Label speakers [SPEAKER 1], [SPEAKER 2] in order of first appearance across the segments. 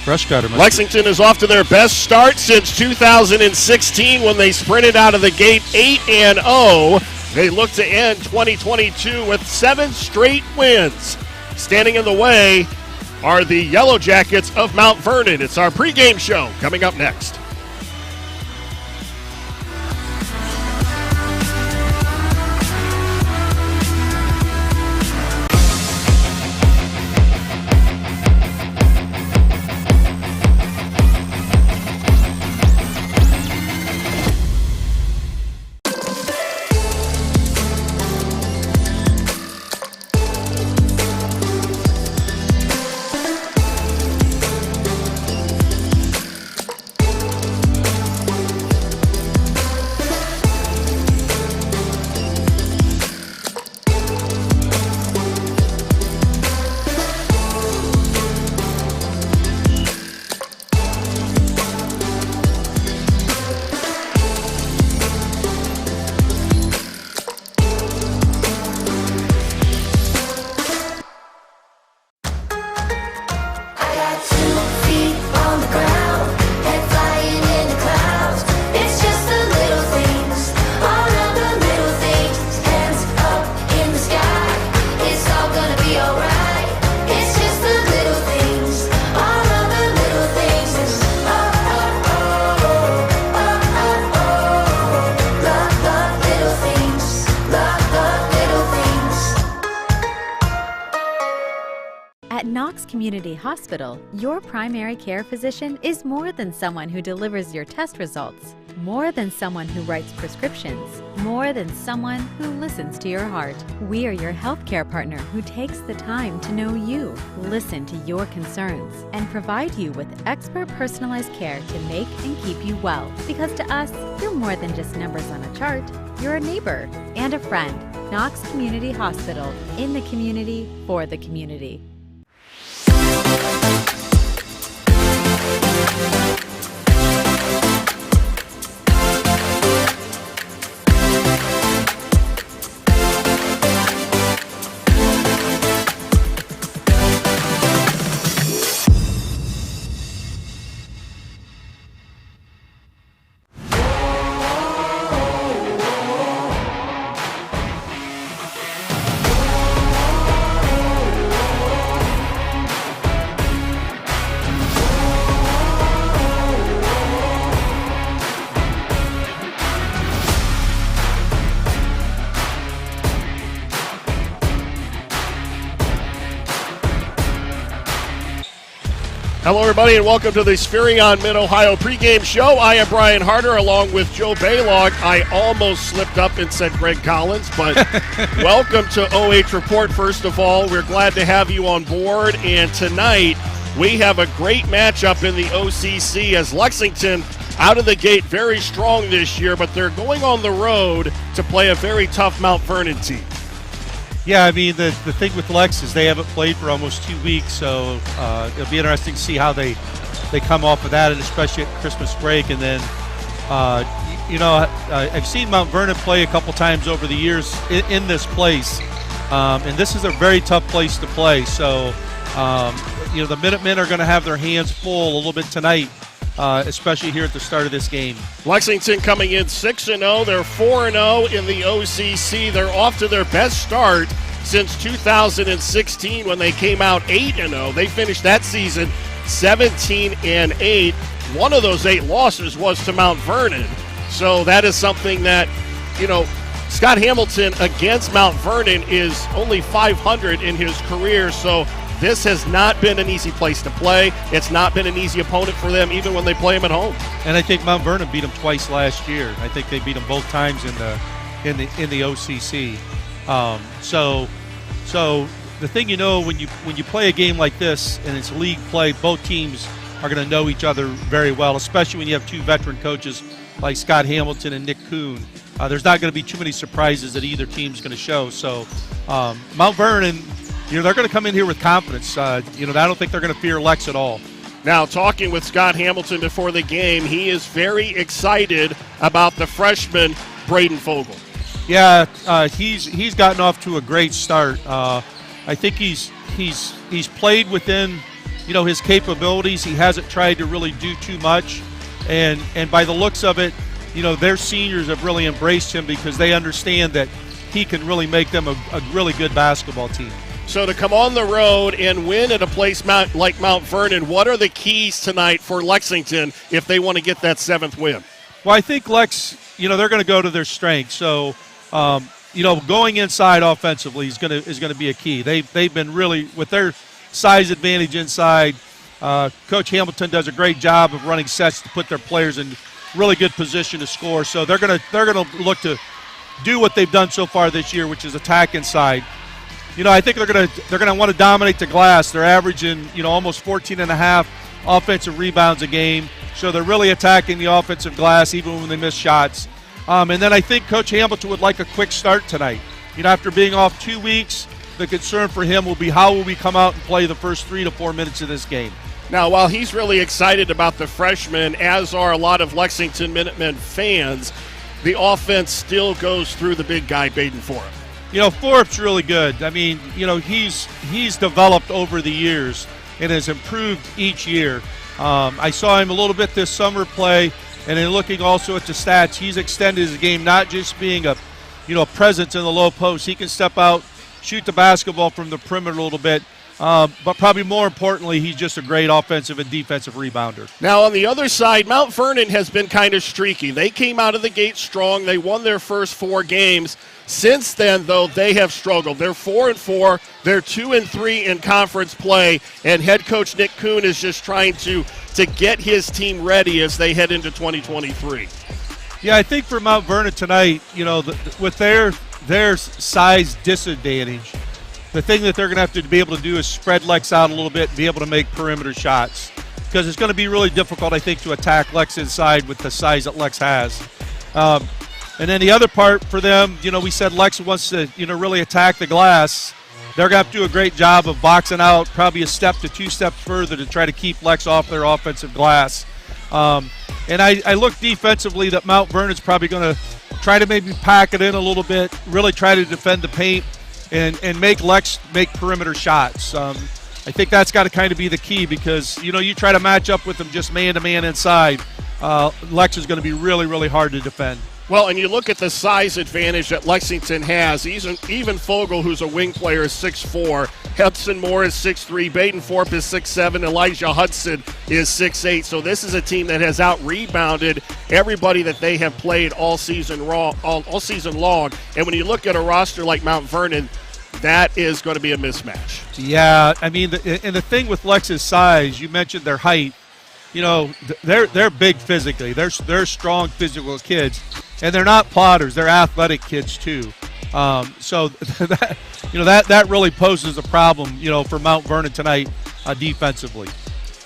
[SPEAKER 1] Brush cutter.
[SPEAKER 2] Lexington is off to their best start since 2016 when they sprinted out of the gate 8-0. They look to end 2022 with 7 straight wins. Standing in the way are the Yellow Jackets of Mt Vernon. It's our pregame show coming up next.
[SPEAKER 3] At Knox Community Hospital, your primary care physician is more than someone who delivers your test results, more than someone who writes prescriptions, more than someone who listens to your heart. We are your healthcare partner who takes the time to know you, listen to your concerns, and provide you with expert personalized care to make and keep you well. Because to us, you're more than just numbers on a chart. You're a neighbor and a friend. Knox Community Hospital, in the community, for the community.
[SPEAKER 2] Hello, everybody, and welcome to the Spherion Mid-Ohio pregame show. I am Brian Harter, along with Joe Balogh. I almost slipped up and said Greg Collins, but welcome to OH Report. First of all, we're glad to have you on board, and tonight we have a great matchup in the OCC as Lexington out of the gate very strong this year, but they're going on the road to play a very tough Mt Vernon team.
[SPEAKER 1] Yeah, I mean, the thing with Lex is they haven't played for almost 2 weeks, so it'll be interesting to see how they come off of that, and especially at Christmas break. And then, I've seen Mt Vernon play a couple times over the years in this place, and this is a very tough place to play. So, the Minutemen are going to have their hands full a little bit tonight, especially here at the start of this game. Lexington
[SPEAKER 2] coming in 6-0. They're 4-0 in the OCC. They're off to their best start since 2016 when they came out 8-0. They finished that season 17-8. One of those 8 losses was to Mt Vernon. So that is something that, Scott Hamilton against Mt Vernon is only .500 in his career. So this has not been an easy place to play. It's not been an easy opponent for them, even when they play them at home.
[SPEAKER 1] And I think Mt Vernon beat them twice last year. I think they beat them both times in the OCC. So the thing when you play a game like this and it's league play, both teams are going to know each other very well, especially when you have 2 veteran coaches like Scott Hamilton and Nick Kuhn. There's not going to be too many surprises that either team's going to show. So Mt Vernon, they're going to come in here with confidence. I don't think they're going to fear Lex at all.
[SPEAKER 2] Now, talking with Scott Hamilton before the game, he is very excited about the freshman Brayden Fogle.
[SPEAKER 1] Yeah, he's gotten off to a great start. I think he's played within his capabilities. He hasn't tried to really do too much. And by the looks of it, their seniors have really embraced him because they understand that he can really make them a really good basketball team.
[SPEAKER 2] So to come on the road and win at a place like Mount Vernon, what are the keys tonight for Lexington if they want to get that 7th win?
[SPEAKER 1] Well, I think Lex, they're going to go to their strengths. So, going inside offensively is going to be a key. They've been really, with their size advantage inside, Coach Hamilton does a great job of running sets to put their players in really good position to score. So they're going to look to do what they've done so far this year, which is attack inside. I think they're going to want to dominate the glass. They're averaging, almost 14.5 offensive rebounds a game. So they're really attacking the offensive glass even when they miss shots. And then I think Coach Hamilton would like a quick start tonight. After being off 2 weeks, the concern for him will be how will we come out and play the first 3 to 4 minutes of this game.
[SPEAKER 2] Now, while he's really excited about the freshmen, as are a lot of Lexington Minutemen fans, the offense still goes through the big guy, Brayden Fogle.
[SPEAKER 1] Forup's really good. I mean, he's developed over the years and has improved each year. I saw him a little bit this summer play, and in looking also at the stats, he's extended his game, not just being a presence in the low post. He can step out, shoot the basketball from the perimeter a little bit. But probably more importantly, he's just a great offensive and defensive rebounder.
[SPEAKER 2] Now, on the other side, Mount Vernon has been kind of streaky. They came out of the gate strong. They won their first 4 games. Since then, though, they have struggled. They're 4-4. They're 2-3 in conference play, and head coach Nick Kuhn is just trying to get his team ready as they head into 2023.
[SPEAKER 1] Yeah, I think for Mount Vernon tonight, with their size disadvantage, the thing that they're going to have to be able to do is spread Lex out a little bit and be able to make perimeter shots, because it's going to be really difficult, I think, to attack Lex inside with the size that Lex has. And then the other part for them, we said Lex wants to, really attack the glass. They're going to have to do a great job of boxing out probably a step to 2 steps further to try to keep Lex off their offensive glass. And I look defensively that Mount Vernon's probably going to try to maybe pack it in a little bit, really try to defend the paint and make Lex make perimeter shots. I think that's got to kind of be the key because, you try to match up with them just man-to-man inside. Lex is going to be really, really hard to defend.
[SPEAKER 2] Well, and you look at the size advantage that Lexington has. Even Fogle, who's a wing player, is 6'4". Hudson Moore is 6'3". Brayden Fogle is 6'7". Elijah Hudson is 6'8". So this is a team that has out-rebounded everybody that they have played all season long. And when you look at a roster like Mount Vernon, that is going to be a mismatch.
[SPEAKER 1] Yeah, I mean, and the thing with Lex's size, you mentioned their height. They're big physically. They're strong physical kids, and they're not plotters. They're athletic kids too. So that really poses a problem, for Mount Vernon tonight defensively.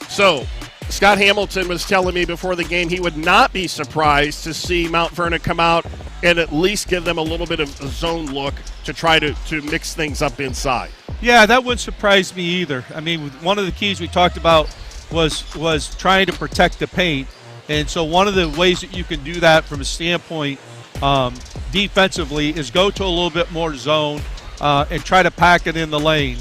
[SPEAKER 2] So Scott Hamilton was telling me before the game he would not be surprised to see Mount Vernon come out and at least give them a little bit of a zone look to try to mix things up inside.
[SPEAKER 1] Yeah, that wouldn't surprise me either. I mean, one of the keys we talked about was trying to protect the paint. And so one of the ways that you can do that from a standpoint defensively is go to a little bit more zone and try to pack it in the lane.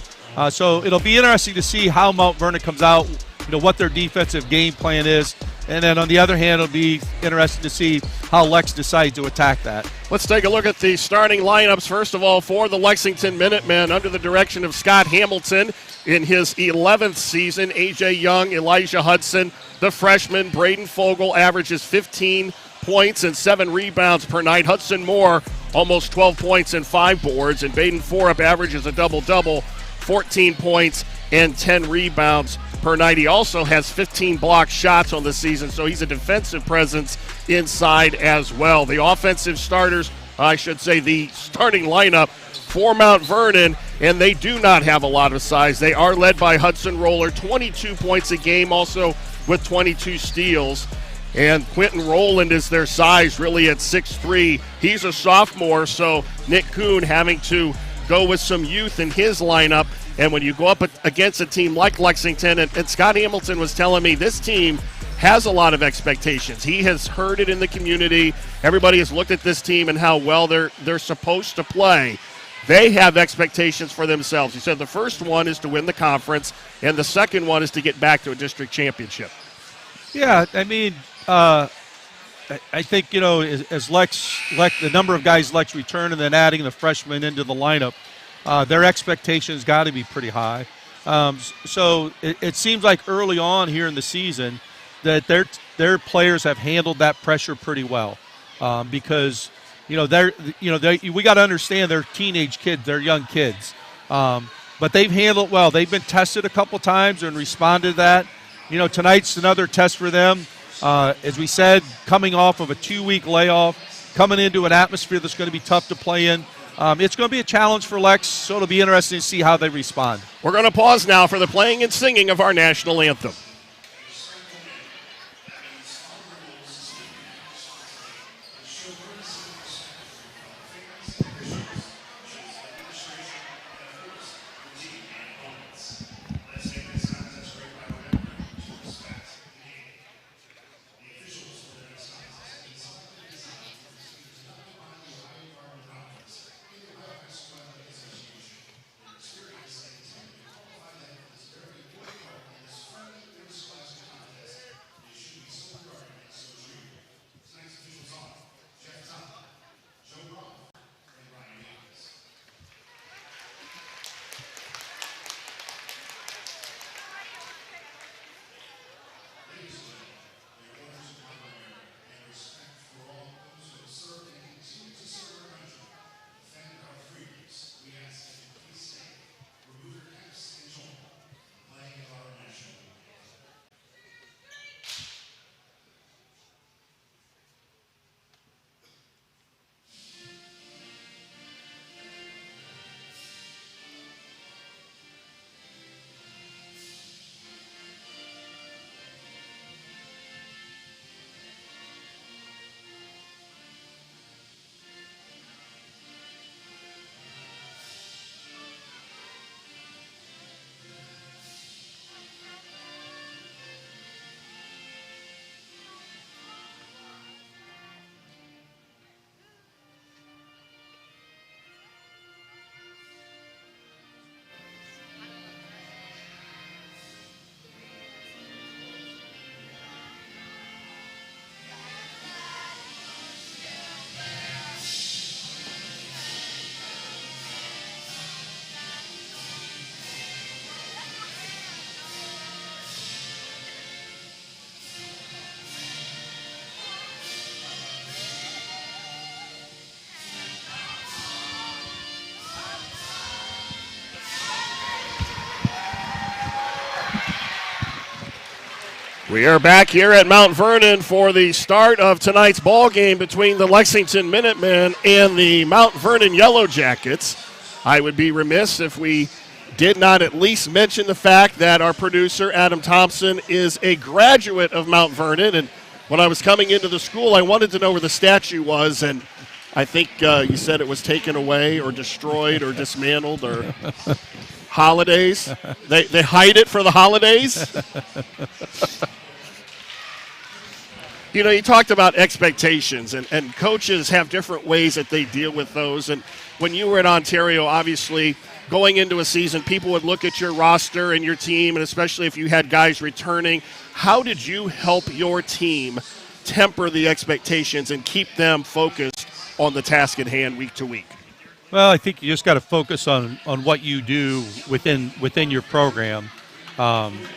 [SPEAKER 1] So it'll be interesting to see how Mount Vernon comes out, what their defensive game plan is. And then on the other hand, it'll be interesting to see how Lex decides to attack that.
[SPEAKER 2] Let's take a look at the starting lineups. First of all, for the Lexington Minutemen, under the direction of Scott Hamilton in his 11th season, A.J. Young, Elijah Hudson, the freshman, Brayden Fogle averages 15 points and 7 rebounds per night. Hudson Moore, almost 12 points and 5 boards. And Brayden Fogle averages a double-double, 14 points and 10 rebounds per night. He also has 15 blocked shots on the season, so he's a defensive presence inside as well. The offensive starters, I should say the starting lineup for Mount Vernon, and they do not have a lot of size. They are led by Hudson Roller, 22 points a game, also with 22 steals. And Quentin Rowland is their size, really at 6'3". He's a sophomore, so Nick Kuhn having to go with some youth in his lineup. And when you go up against a team like Lexington, and Scott Hamilton was telling me this team has a lot of expectations. He has heard it in the community. Everybody has looked at this team and how well they're supposed to play. they have expectations for themselves. He said the first one is to win the conference, and the second one is to get back to a district championship.
[SPEAKER 1] Yeah, I mean, I think, as Lex, the number of guys Lex returned and then adding the freshmen into the lineup, their expectations got to be pretty high. So it seems like early on here in the season that their players have handled that pressure pretty well, because we got to understand they're teenage kids, they're young kids, but they've handled it well. They've been tested a couple times and responded to that. Tonight's another test for them. As we said, coming off of a 2-week layoff, coming into an atmosphere that's going to be tough to play in. It's going to be a challenge for Lex, so it'll be interesting to see how they respond.
[SPEAKER 2] We're going to pause now for the playing and singing of our national anthem. We are back here at Mount Vernon for the start of tonight's ball game between the Lexington Minutemen and the Mount Vernon Yellow Jackets. I would be remiss if we did not at least mention the fact that our producer, Adam Thompson, is a graduate of Mount Vernon. And when I was coming into the school, I wanted to know where the statue was, and I think you said it was taken away or destroyed or dismantled or holidays. They hide it for the holidays. You talked about expectations, and coaches have different ways that they deal with those. And when you were at Ontario, obviously, going into a season, people would look at your roster and your team, and especially if you had guys returning. How did you help your team temper the expectations and keep them focused on the task at hand week to week?
[SPEAKER 1] Well, I think you just got to focus on what you do within your program.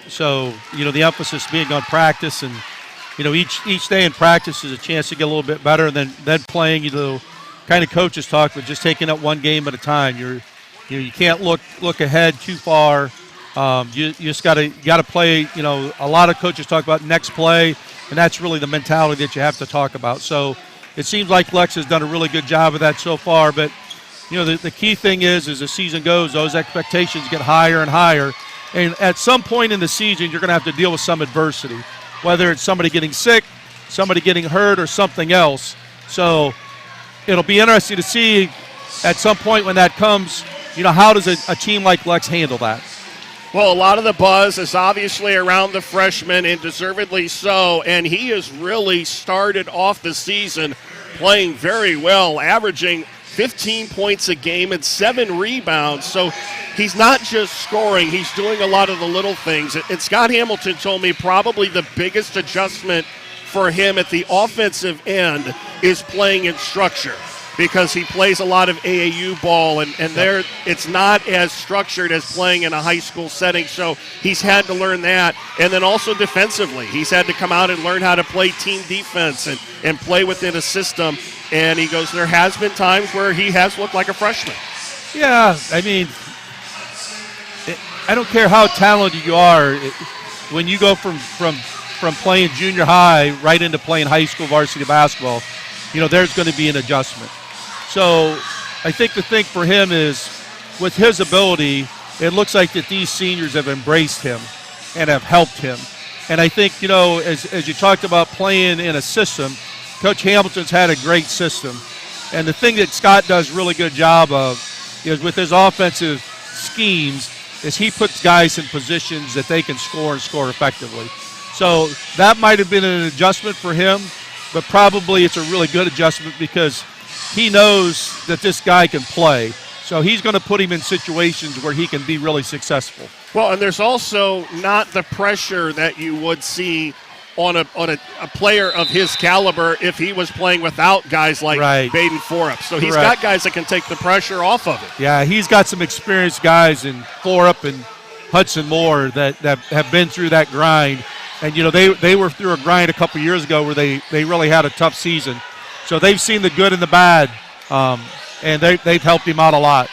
[SPEAKER 1] So, the emphasis being on practice, and each day in practice is a chance to get a little bit better, and then playing, kind of coaches talk, but just taking it one game at a time. You can't look ahead too far. You just got to play. A lot of coaches talk about next play, and that's really the mentality that you have to talk about. So it seems like Lex has done a really good job of that so far. But the key thing is, as the season goes, those expectations get higher and higher, and at some point in the season, you're going to have to deal with some adversity, whether it's somebody getting sick, somebody getting hurt, or something else. So it'll be interesting to see at some point when that comes, how does a team like Lex handle that?
[SPEAKER 2] Well, a lot of the buzz is obviously around the freshman, and deservedly so, and he has really started off the season playing very well, averaging 15 points a game and 7 rebounds. So he's not just scoring, he's doing a lot of the little things. And Scott Hamilton told me probably the biggest adjustment for him at the offensive end is playing in structure, because he plays a lot of AAU ball, and there it's not as structured as playing in a high school setting, so he's had to learn that. And then also defensively, he's had to come out and learn how to play team defense and play within a system. And he goes, there has been times where he has looked like a freshman.
[SPEAKER 1] Yeah, I mean, I don't care how talented you are, when you go from playing junior high right into playing high school varsity basketball, there's going to be an adjustment. So I think the thing for him is, with his ability, it looks like that these seniors have embraced him and have helped him. And I think, as you talked about playing in a system, Coach Hamilton's had a great system. And the thing that Scott does a really good job of is with his offensive schemes is he puts guys in positions that they can score and score effectively. So that might have been an adjustment for him, but probably it's a really good adjustment because he knows that this guy can play. So he's going to put him in situations where he can be really successful.
[SPEAKER 2] Well, and there's also not the pressure that you would see on a player of his caliber if he was playing without guys like Brayden Fogle. So he's got guys that can take the pressure off of it.
[SPEAKER 1] Yeah, he's got some experienced guys in Fogle and Hudson Moore that have been through that grind. And, they were through a grind a couple years ago where they really had a tough season. So they've seen the good and the bad, and they've helped him out a lot.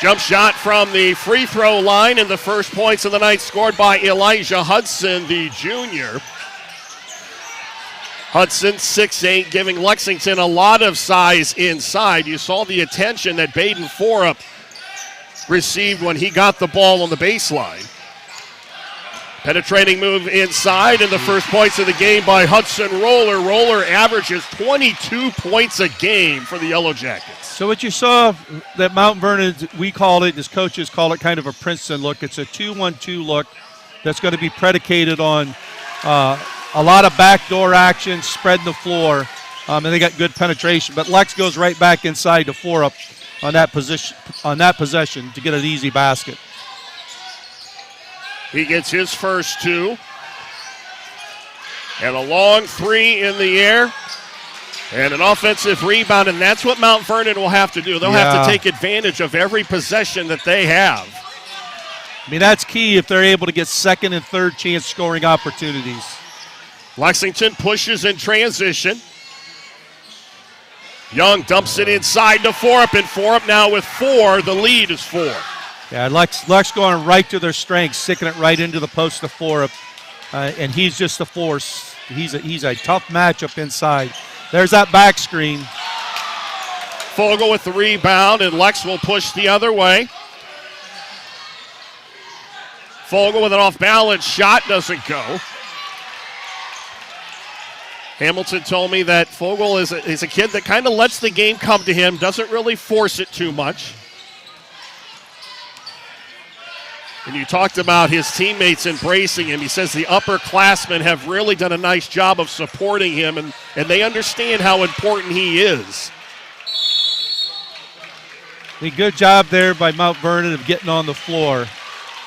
[SPEAKER 2] Jump shot from the free throw line, and the first points of the night scored by Elijah Hudson, the junior. Hudson, 6'8", giving Lexington a lot of size inside. You saw the attention that Brayden Fogle received when he got the ball on the baseline. Penetrating move inside, and the first points of the game by Hudson Roller. Roller averages 22 points a game for the Yellow Jackets.
[SPEAKER 1] So what you saw, that Mt Vernon, we call it, as coaches call it, kind of a Princeton look. It's a 2-1-2 look that's going to be predicated on a lot of backdoor action, spreading the floor, and they got good penetration. But Lex goes right back inside to 4-up on that possession to get an easy basket.
[SPEAKER 2] He gets his first 2. And a long 3 in the air. And an offensive rebound, and that's what Mt Vernon will have to do. They'll have to take advantage of every possession that they have.
[SPEAKER 1] I mean, that's key if they're able to get second and third chance scoring opportunities.
[SPEAKER 2] Lexington pushes in transition. Young dumps it inside to 4-up, and 4-up now with 4. The lead is 4.
[SPEAKER 1] Yeah, Lex going right to their strength, sticking it right into the post to 4-up, and he's just a force. He's a tough matchup inside. There's that back screen.
[SPEAKER 2] Fogle with the rebound, and Lex will push the other way. Fogle with an off-balance shot, doesn't go. Hamilton told me that Fogle is a kid that kind of lets the game come to him, doesn't really force it too much. And you talked about his teammates embracing him. He says the upperclassmen have really done a nice job of supporting him, and they understand how important he is.
[SPEAKER 1] A good job there by Mt Vernon of getting on the floor.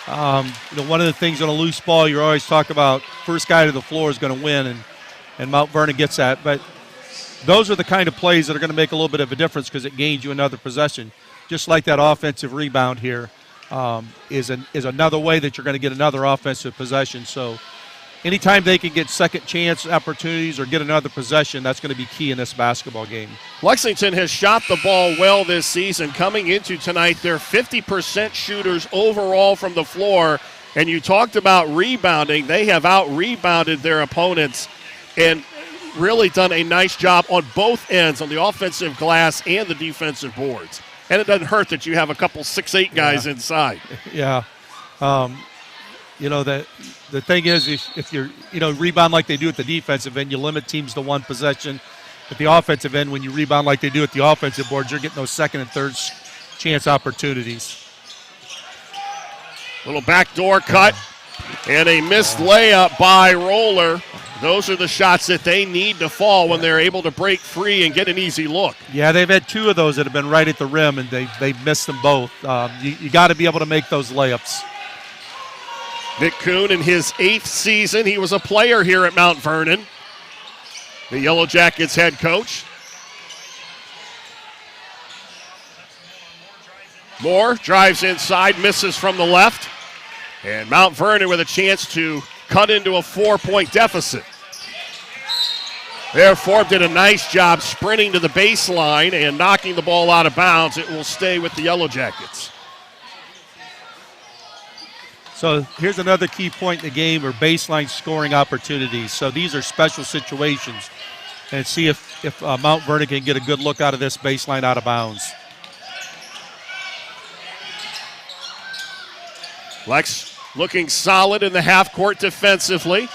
[SPEAKER 1] One of the things on a loose ball, you always talk about first guy to the floor is going to win, and Mt Vernon gets that. But those are the kind of plays that are going to make a little bit of a difference because it gains you another possession, just like that offensive rebound here. Is another way that you're going to get another offensive possession. So anytime they can get second chance opportunities or get another possession, that's going to be key in this basketball game.
[SPEAKER 2] Lexington has shot the ball well this season. Coming into tonight, they're 50% shooters overall from the floor. And you talked about rebounding. They have out-rebounded their opponents and really done a nice job on both ends, on the offensive glass and the defensive boards. And it doesn't hurt that you have a couple 6'8" guys inside.
[SPEAKER 1] Yeah. The thing is, if you're, rebound like they do at the defensive end, you limit teams to one possession. At the offensive end, when you rebound like they do at the offensive boards, you're getting those second and third chance opportunities.
[SPEAKER 2] Little backdoor cut and a missed layup by Roller. Those are the shots that they need to fall when they're able to break free and get an easy look.
[SPEAKER 1] Yeah, they've had 2 of those that have been right at the rim, and they've missed them both. You got to be able to make those layups.
[SPEAKER 2] Nick Kuhn in his 8th season. He was a player here at Mount Vernon, the Yellow Jackets head coach. Moore drives inside, misses from the left. And Mount Vernon with a chance to cut into a 4-point deficit. There, Forbes did a nice job sprinting to the baseline and knocking the ball out of bounds. It will stay with the Yellow Jackets.
[SPEAKER 1] So here's another key point in the game, or baseline scoring opportunities. So these are special situations. And see if Mount Vernon can get a good look out of this baseline out of bounds.
[SPEAKER 2] Lex looking solid in the half court defensively.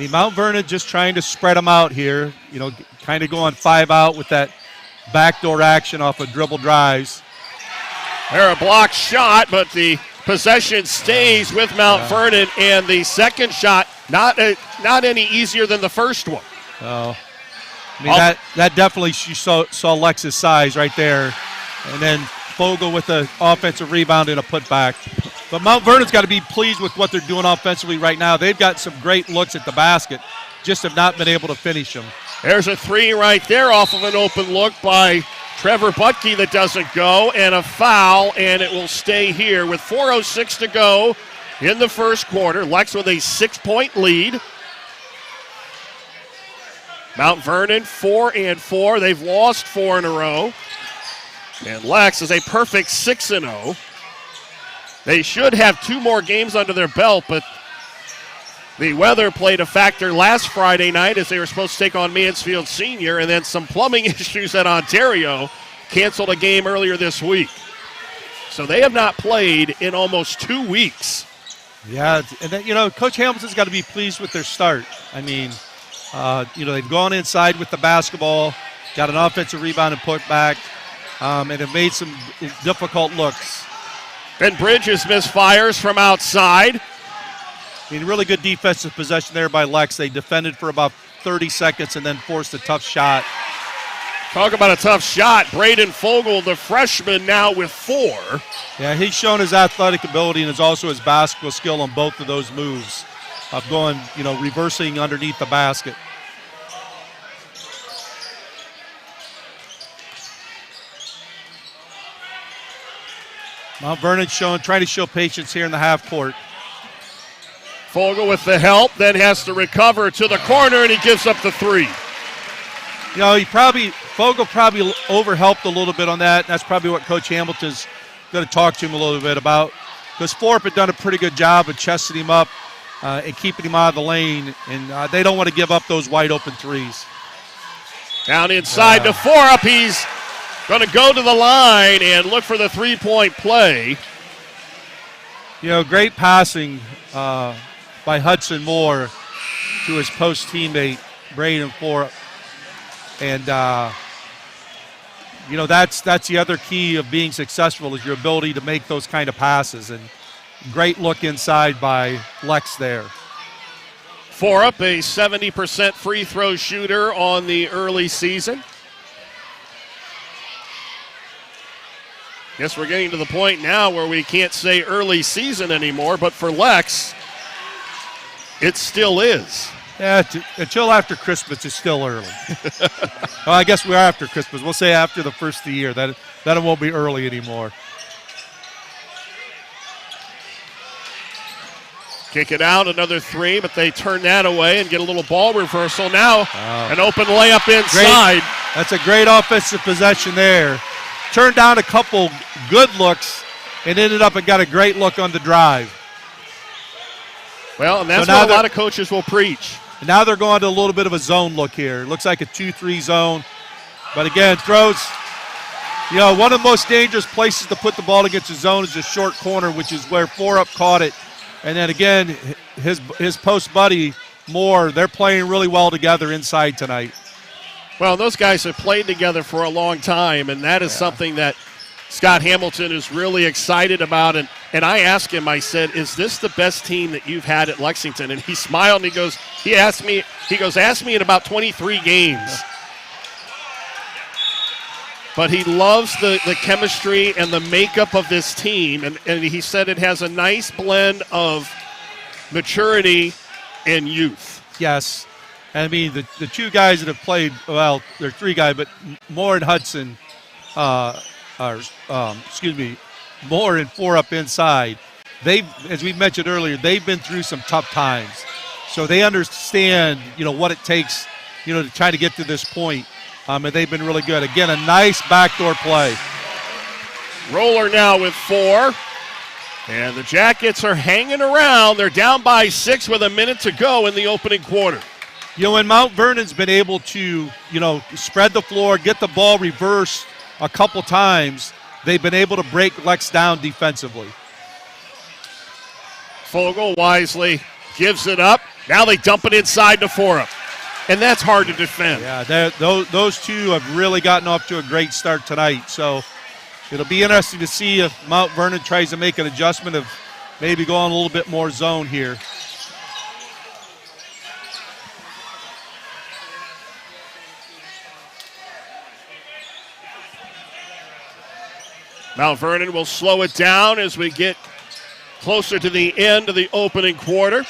[SPEAKER 1] Mount Vernon just trying to spread them out here, kind of going 5 out with that backdoor action off of dribble drives.
[SPEAKER 2] There, a blocked shot, but the possession stays with Mount Vernon, and the second shot not any easier than the first one.
[SPEAKER 1] Oh, I mean that definitely, you saw Lex's size right there. And then Fogle with the offensive rebound and a putback. But Mount Vernon's got to be pleased with what they're doing offensively right now. They've got some great looks at the basket, just have not been able to finish them.
[SPEAKER 2] There's a 3 right there off of an open look by Trevor Butke that doesn't go, and a foul, and it will stay here with 4:06 to go in the first quarter. Lex with a 6-point lead. Mount Vernon 4-4. They've lost 4 in a row. And Lex is a perfect 6-0. They should have 2 more games under their belt, but the weather played a factor last Friday night as they were supposed to take on Mansfield Senior, and then some plumbing issues at Ontario canceled a game earlier this week. So they have not played in almost 2 weeks.
[SPEAKER 1] Yeah, and then, Coach Hamilton's got to be pleased with their start. I mean, they've gone inside with the basketball, got an offensive rebound and put back, and have made some difficult looks.
[SPEAKER 2] Ben Bridges misfires from outside.
[SPEAKER 1] I mean, really good defensive possession there by Lex. They defended for about 30 seconds and then forced a tough shot.
[SPEAKER 2] Talk about a tough shot. Brayden Fogle, the freshman, now with 4.
[SPEAKER 1] Yeah, he's shown his athletic ability and also his basketball skill on both of those moves of going, reversing underneath the basket. Mount Vernon trying to show patience here in the half court.
[SPEAKER 2] Fogle with the help, then has to recover to the corner, and he gives up the 3.
[SPEAKER 1] Fogle probably overhelped a little bit on that. That's probably what Coach Hamilton's going to talk to him a little bit about, because Forup had done a pretty good job of chesting him up and keeping him out of the lane, and they don't want to give up those wide open threes.
[SPEAKER 2] Down inside to Forup. He's going to go to the line and look for the 3-point play.
[SPEAKER 1] Great passing by Hudson Moore to his post teammate, Brayden Forup. And, that's the other key of being successful is your ability to make those kind of passes. And great look inside by Lex there.
[SPEAKER 2] Forup, a 70% free throw shooter on the early season. Guess we're getting to the point now where we can't say early season anymore, but for Lex, it still is.
[SPEAKER 1] Yeah, until after Christmas, it's still early. Well, I guess we are after Christmas. We'll say after the first of the year. That it won't be early anymore.
[SPEAKER 2] Kick it out, another 3, but they turn that away and get a little ball reversal. Now an open layup inside.
[SPEAKER 1] That's a great offensive possession there. Turned down a couple good looks and ended up and got a great look on the drive.
[SPEAKER 2] Well, and that's what a lot of coaches will preach.
[SPEAKER 1] And now they're going to a little bit of a zone look here. Looks like a 2-3 zone. But again, throws, one of the most dangerous places to put the ball against the zone is the short corner, which is where Forup caught it. And then again, his post buddy, Moore, they're playing really well together inside tonight.
[SPEAKER 2] Well, those guys have played together for a long time, and that is something that Scott Hamilton is really excited about. And And I asked him, I said, is this the best team that you've had at Lexington? And he smiled and ask me in about 23 games. But he loves the chemistry and the makeup of this team. And he said it has a nice blend of maturity and youth.
[SPEAKER 1] Yes. I mean, the two guys that have played, well, there are three guys, but Moore and Hudson, Moore and four up inside, as we mentioned earlier, they've been through some tough times. So they understand, what it takes, to try to get to this point. And they've been really good. Again, a nice backdoor play.
[SPEAKER 2] Roller now with 4. And the Jackets are hanging around. They're down by 6 with a minute to go in the opening quarter.
[SPEAKER 1] When Mount Vernon's been able to, spread the floor, get the ball reversed a couple times, they've been able to break Lex down defensively.
[SPEAKER 2] Fogle wisely gives it up. Now they dump it inside to Forup. And that's hard to defend.
[SPEAKER 1] Yeah, those two have really gotten off to a great start tonight. So it'll be interesting to see if Mount Vernon tries to make an adjustment of maybe going a little bit more zone here.
[SPEAKER 2] Mount Vernon will slow it down as we get closer to the end of the opening quarter.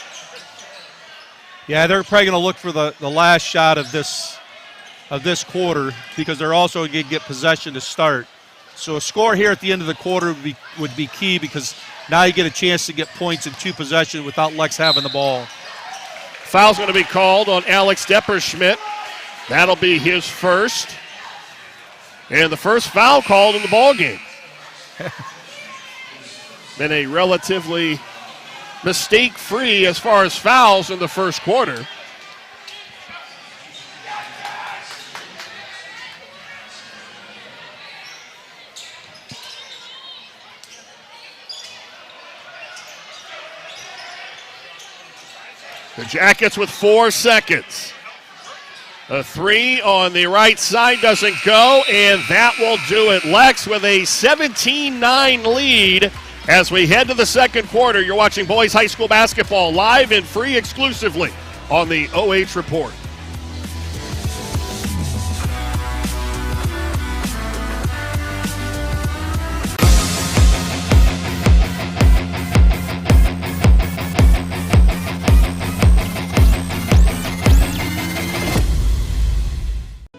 [SPEAKER 1] Yeah, they're probably going to look for the last shot of this quarter because they're also going to get possession to start. So a score here at the end of the quarter would be key because now you get a chance to get points in 2 possessions without Lex having the ball.
[SPEAKER 2] Foul's going to be called on Alex Depperschmidt. That'll be his first. And the first foul called in the ballgame. Been a relatively mistake-free as far as fouls in the first quarter. The Jackets with 4 seconds. A 3 on the right side doesn't go, and that will do it. Lex with a 17-9 lead as we head to the second quarter. You're watching boys high school basketball live and free exclusively on the OH Report.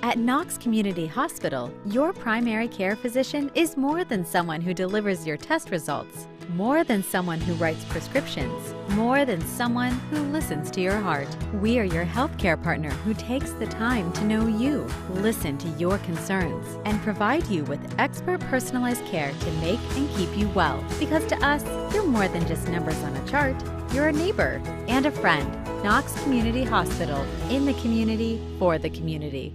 [SPEAKER 3] At Knox Community Hospital, your primary care physician is more than someone who delivers your test results, more than someone who writes prescriptions, more than someone who listens to your heart. We are your healthcare partner who takes the time to know you, listen to your concerns, and provide you with expert personalized care to make and keep you well. Because to us, you're more than just numbers on a chart. You're a neighbor and a friend. Knox Community Hospital, in the community, for the community.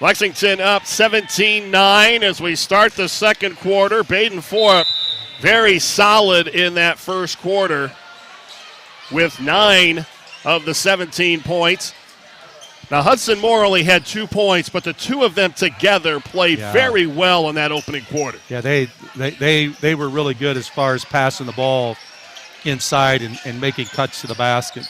[SPEAKER 2] Lexington up 17-9 as we start the second quarter. Brayden Fogle very solid in that first quarter with 9 of the 17 points. Now Hudson Moore only had 2 points, but the two of them together played very well in that opening quarter.
[SPEAKER 1] Yeah, they were really good as far as passing the ball inside and making cuts to the basket.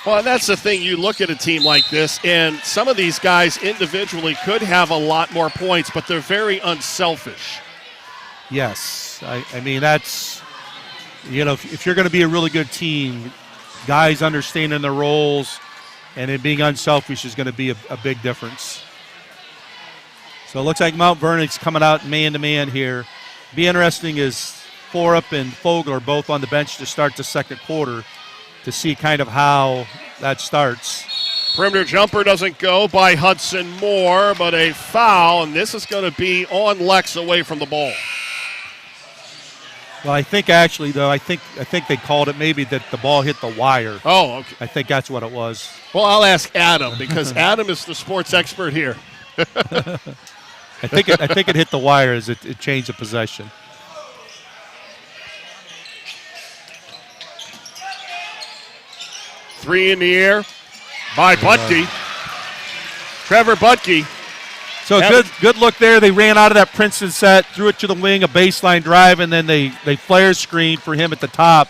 [SPEAKER 2] Well, that's the thing. You look at a team like this, and some of these guys individually could have a lot more points, but they're very unselfish.
[SPEAKER 1] Yes. I mean, that's, if you're going to be a really good team, guys understanding their roles and it being unselfish is going to be a big difference. So it looks like Mount Vernon's coming out man-to-man here. Be interesting as Forup and Fogle are both on the bench to start the second quarter, to see kind of how that starts.
[SPEAKER 2] Perimeter jumper doesn't go by Hudson Moore, but a foul, and this is going to be on Lex away from the ball.
[SPEAKER 1] Well, I think actually, though, I think they called it maybe that the ball hit the wire.
[SPEAKER 2] Oh, okay.
[SPEAKER 1] I think that's what it was.
[SPEAKER 2] Well, I'll ask Adam because Adam is the sports expert here.
[SPEAKER 1] I think it hit the wire as it changed the possession.
[SPEAKER 2] Three in the air by Butke. Trevor Butke.
[SPEAKER 1] So good look there. They ran out of that Princeton set, threw it to the wing, a baseline drive, and then they flare screened for him at the top,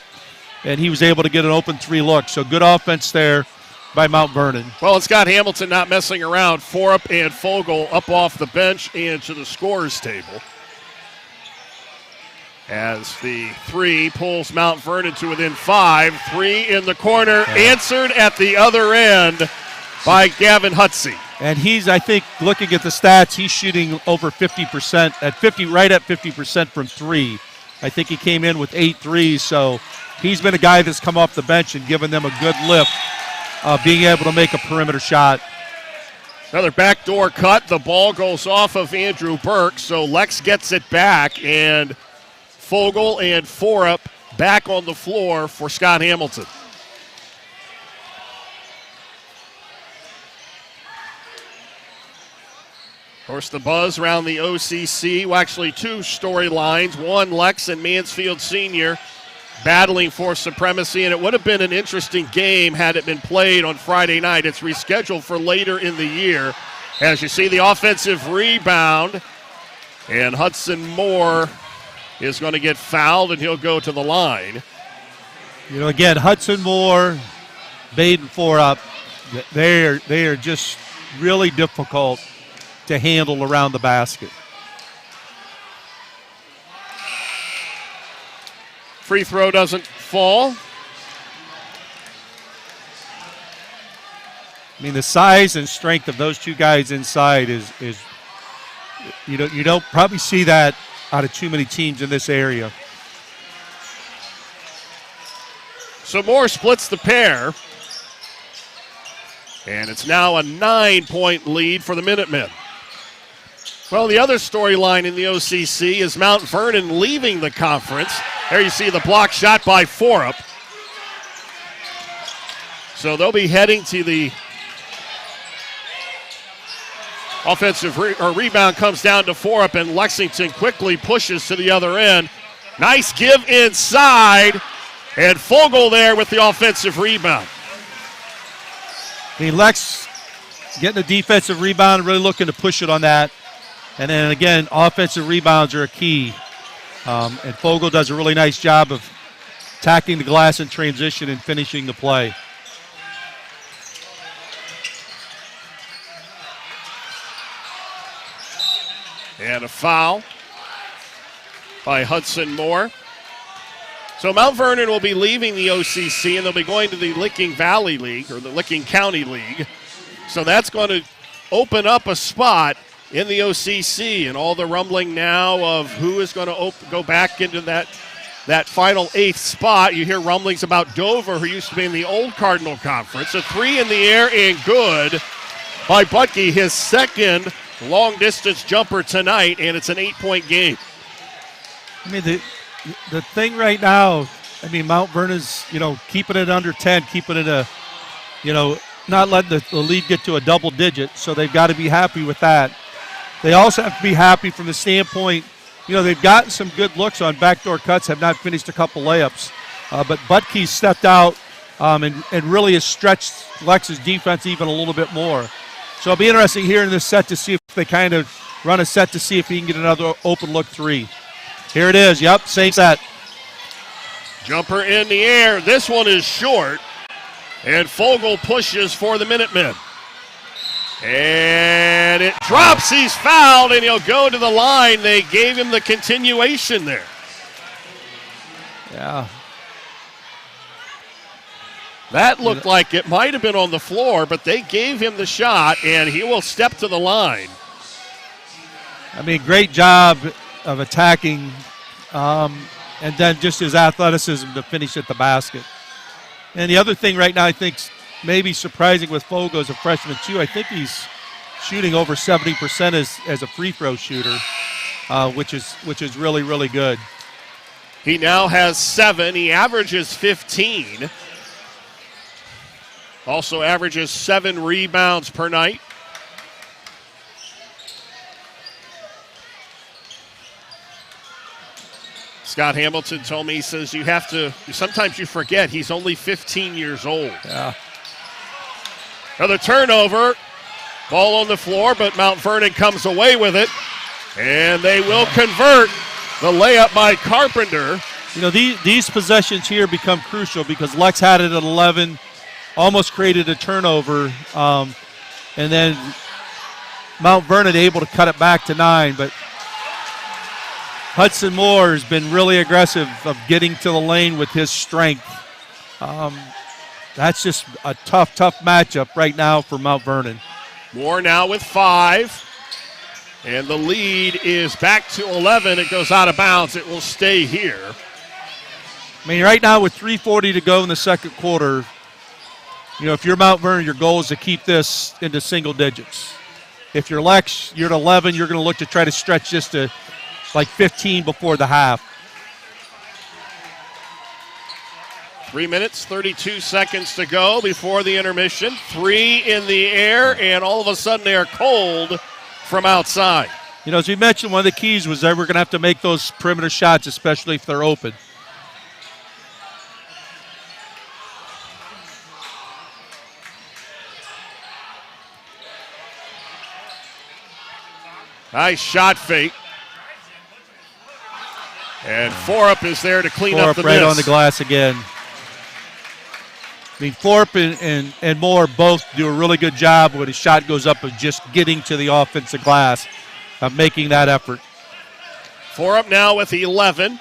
[SPEAKER 1] and he was able to get an open three look. So good offense there by Mount Vernon.
[SPEAKER 2] Well, it's got Hamilton not messing around. Forup and Fogle up off the bench and to the scorer's table. As the three pulls Mount Vernon to within 5. 3 in the corner, answered at the other end by Gavin Hutsey.
[SPEAKER 1] And he's, I think, looking at the stats, he's shooting over 50%, right at 50% from 3. I think he came in with 8 threes, so he's been a guy that's come off the bench and given them a good lift, being able to make a perimeter shot.
[SPEAKER 2] Another backdoor cut. The ball goes off of Andrew Burke, so Lex gets it back, and Fogle and Forup back on the floor for Scott Hamilton. Of course, the buzz around the OCC, well, actually 2 storylines. One, Lex and Mansfield Sr. battling for supremacy, and it would have been an interesting game had it been played on Friday night. It's rescheduled for later in the year. As you see, the offensive rebound, and Hudson Moore is going to get fouled, and he'll go to the line.
[SPEAKER 1] You know, again, Hudson Moore, Brayden Fogle, they are just really difficult to handle around the basket.
[SPEAKER 2] Free throw doesn't fall.
[SPEAKER 1] I mean, the size and strength of those 2 guys inside is you don't probably see that out of too many teams in this area.
[SPEAKER 2] So Moore splits the pair. And it's now a 9-point lead for the Minutemen. Well, the other storyline in the OCC is Mount Vernon leaving the conference. There you see the block shot by Forup. So they'll be heading to the offensive rebound comes down to Forup, and Lexington quickly pushes to the other end. Nice give inside, and Fogle there with the offensive rebound.
[SPEAKER 1] I mean, Lex getting a defensive rebound, really looking to push it on that. And then, again, offensive rebounds are a key. And Fogle does a really nice job of attacking the glass in transition and finishing the play.
[SPEAKER 2] And a foul by Hudson Moore. So Mount Vernon will be leaving the OCC, and they'll be going to the Licking Valley League, or the Licking County League. So that's going to open up a spot in the OCC, and all the rumbling now of who is going to go back into that final 8th spot. You hear rumblings about Dover, who used to be in the old Cardinal Conference. A 3 in the air and good by Butke, his second long-distance jumper tonight, and it's an 8-point game.
[SPEAKER 1] I mean, the thing right now, I mean, Mount Vernon's, keeping it under 10, keeping it not letting the lead get to a double digit, so they've got to be happy with that. They also have to be happy from the standpoint, they've gotten some good looks on backdoor cuts, have not finished a couple layups, but Butke stepped out and really has stretched Lex's defense even a little bit more. So it'll be interesting here in this set to see if they kind of run a set to see if he can get another open look 3. Here it is. Yep, same set.
[SPEAKER 2] Jumper in the air. This one is short. And Fogle pushes for the Minutemen. And it drops. He's fouled, and he'll go to the line. They gave him the continuation there.
[SPEAKER 1] Yeah.
[SPEAKER 2] That looked like it might have been on the floor, but they gave him the shot, and he will step to the line.
[SPEAKER 1] I mean, great job of attacking, and then just his athleticism to finish at the basket. And the other thing right now I think maybe surprising with Fogle as a freshman too, I think he's shooting over 70% as a free throw shooter, which is really, really good.
[SPEAKER 2] He now has 7. He averages 15. Also averages 7 rebounds per night. Scott Hamilton told me, he says, sometimes you forget he's only 15 years old.
[SPEAKER 1] Yeah.
[SPEAKER 2] Another turnover. Ball on the floor, but Mount Vernon comes away with it. And they will convert. The layup by Carpenter.
[SPEAKER 1] You know, these possessions here become crucial because Lex had it at 11, almost created a turnover, and then Mount Vernon able to cut it back to 9. But Hudson Moore has been really aggressive of getting to the lane with his strength. That's just a tough matchup right now for Mount Vernon.
[SPEAKER 2] Moore now with 5. And the lead is back to 11. It goes out of bounds. It will stay here.
[SPEAKER 1] I mean, right now with 3:40 to go in the second quarter, you know, if you're Mount Vernon, your goal is to keep this into single digits. If you're Lex, you're at 11, you're going to look to try to stretch this to like 15 before the half.
[SPEAKER 2] 3 minutes, 32 seconds to go before the intermission. 3 in the air, and all of a sudden they are cold from outside.
[SPEAKER 1] You know, as we mentioned, one of the keys was that we're going to have to make those perimeter shots, especially if they're open.
[SPEAKER 2] Nice shot fake. And Forup is there to clean up the
[SPEAKER 1] right
[SPEAKER 2] miss.
[SPEAKER 1] On the glass again. I mean, Forup and Moore both do a really good job when his shot goes up of just getting to the offensive glass, making that effort.
[SPEAKER 2] Forup now with 11.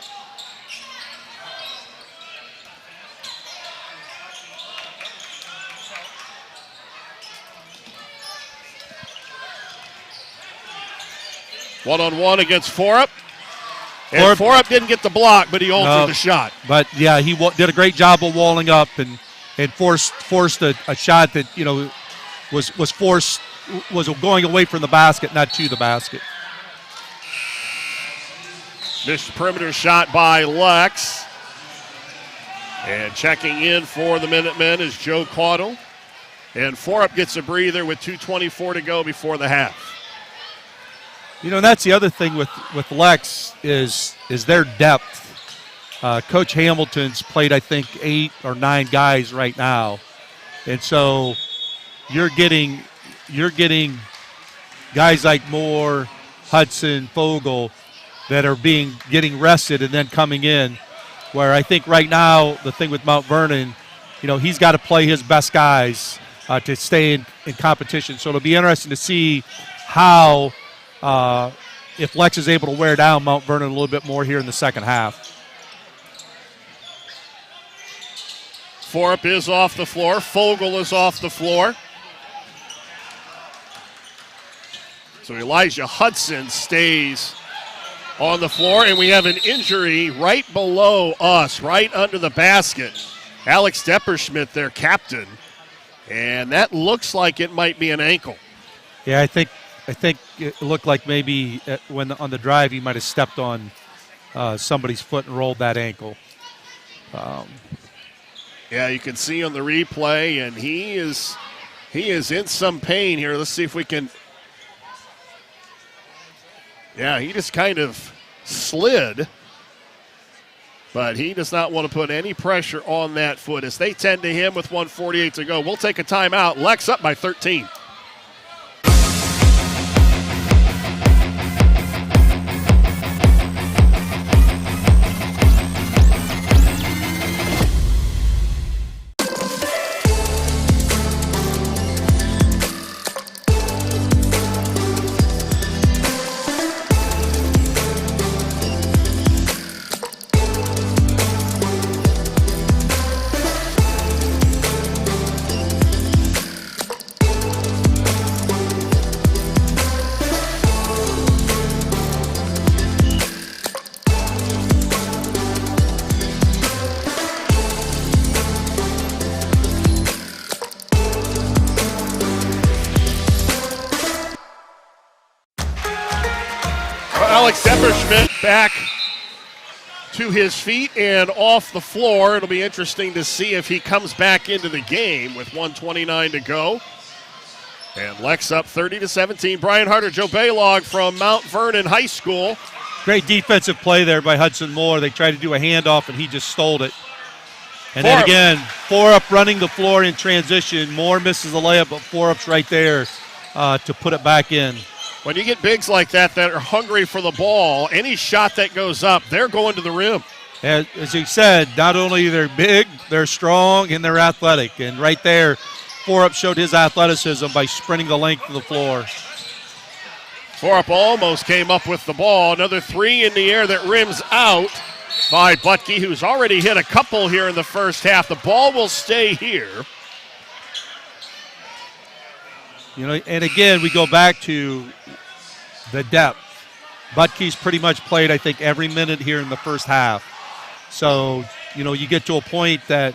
[SPEAKER 2] One-on-one against Forup. And Forup didn't get the block, but he altered the shot.
[SPEAKER 1] But, yeah, he did a great job of walling up and forced a shot that, you know, was going away from the basket, not to the basket.
[SPEAKER 2] Missed perimeter shot by Lex. And checking in for the Minutemen is Joe Caudle. And Forup gets a breather with 2:24 to go before the half.
[SPEAKER 1] You know, and that's the other thing with Lex is their depth. Coach Hamilton's played, I think, 8 or 9 guys right now. And so you're getting guys like Moore, Hudson, Fogle that are getting rested and then coming in, where I think right now the thing with Mount Vernon, you know, he's got to play his best guys to stay in competition. So it'll be interesting to see how if Lex is able to wear down Mount Vernon a little bit more here in the second half.
[SPEAKER 2] Forup is off the floor. Fogle is off the floor. So Elijah Hudson stays on the floor, and we have an injury right below us, right under the basket. Alex Depperschmidt, their captain, and that looks like it might be an ankle.
[SPEAKER 1] Yeah, I think it looked like maybe when on the drive he might have stepped on somebody's foot and rolled that ankle.
[SPEAKER 2] Yeah, you can see on the replay, and he is in some pain here. Let's see if we can. Yeah, he just kind of slid, but he does not want to put any pressure on that foot as they tend to him with 1:48 to go. We'll take a timeout. Lex up by 13. Alex Depperschmidt back to his feet and off the floor. It'll be interesting to see if he comes back into the game with 1:29 to go. And Lex up 30-17. Brian Harter, Joe Balogh from Mt Vernon High School.
[SPEAKER 1] Great defensive play there by Hudson Moore. They tried to do a handoff, and he just stole it. And then again, 4-up running the floor in transition. Moore misses the layup, but 4-up's right there to put it back in.
[SPEAKER 2] When you get bigs like that are hungry for the ball, any shot that goes up, they're going to the rim.
[SPEAKER 1] As he said, not only they're big, they're strong, and they're athletic. And right there, 4-up showed his athleticism by sprinting the length of the floor.
[SPEAKER 2] 4-up almost came up with the ball. Another three in the air that rims out by Butke, who's already hit a couple here in the first half. The ball will stay here.
[SPEAKER 1] You know, and again, we go back to the depth. Butke's pretty much played, I think, every minute here in the first half. So, you know, you get to a point that,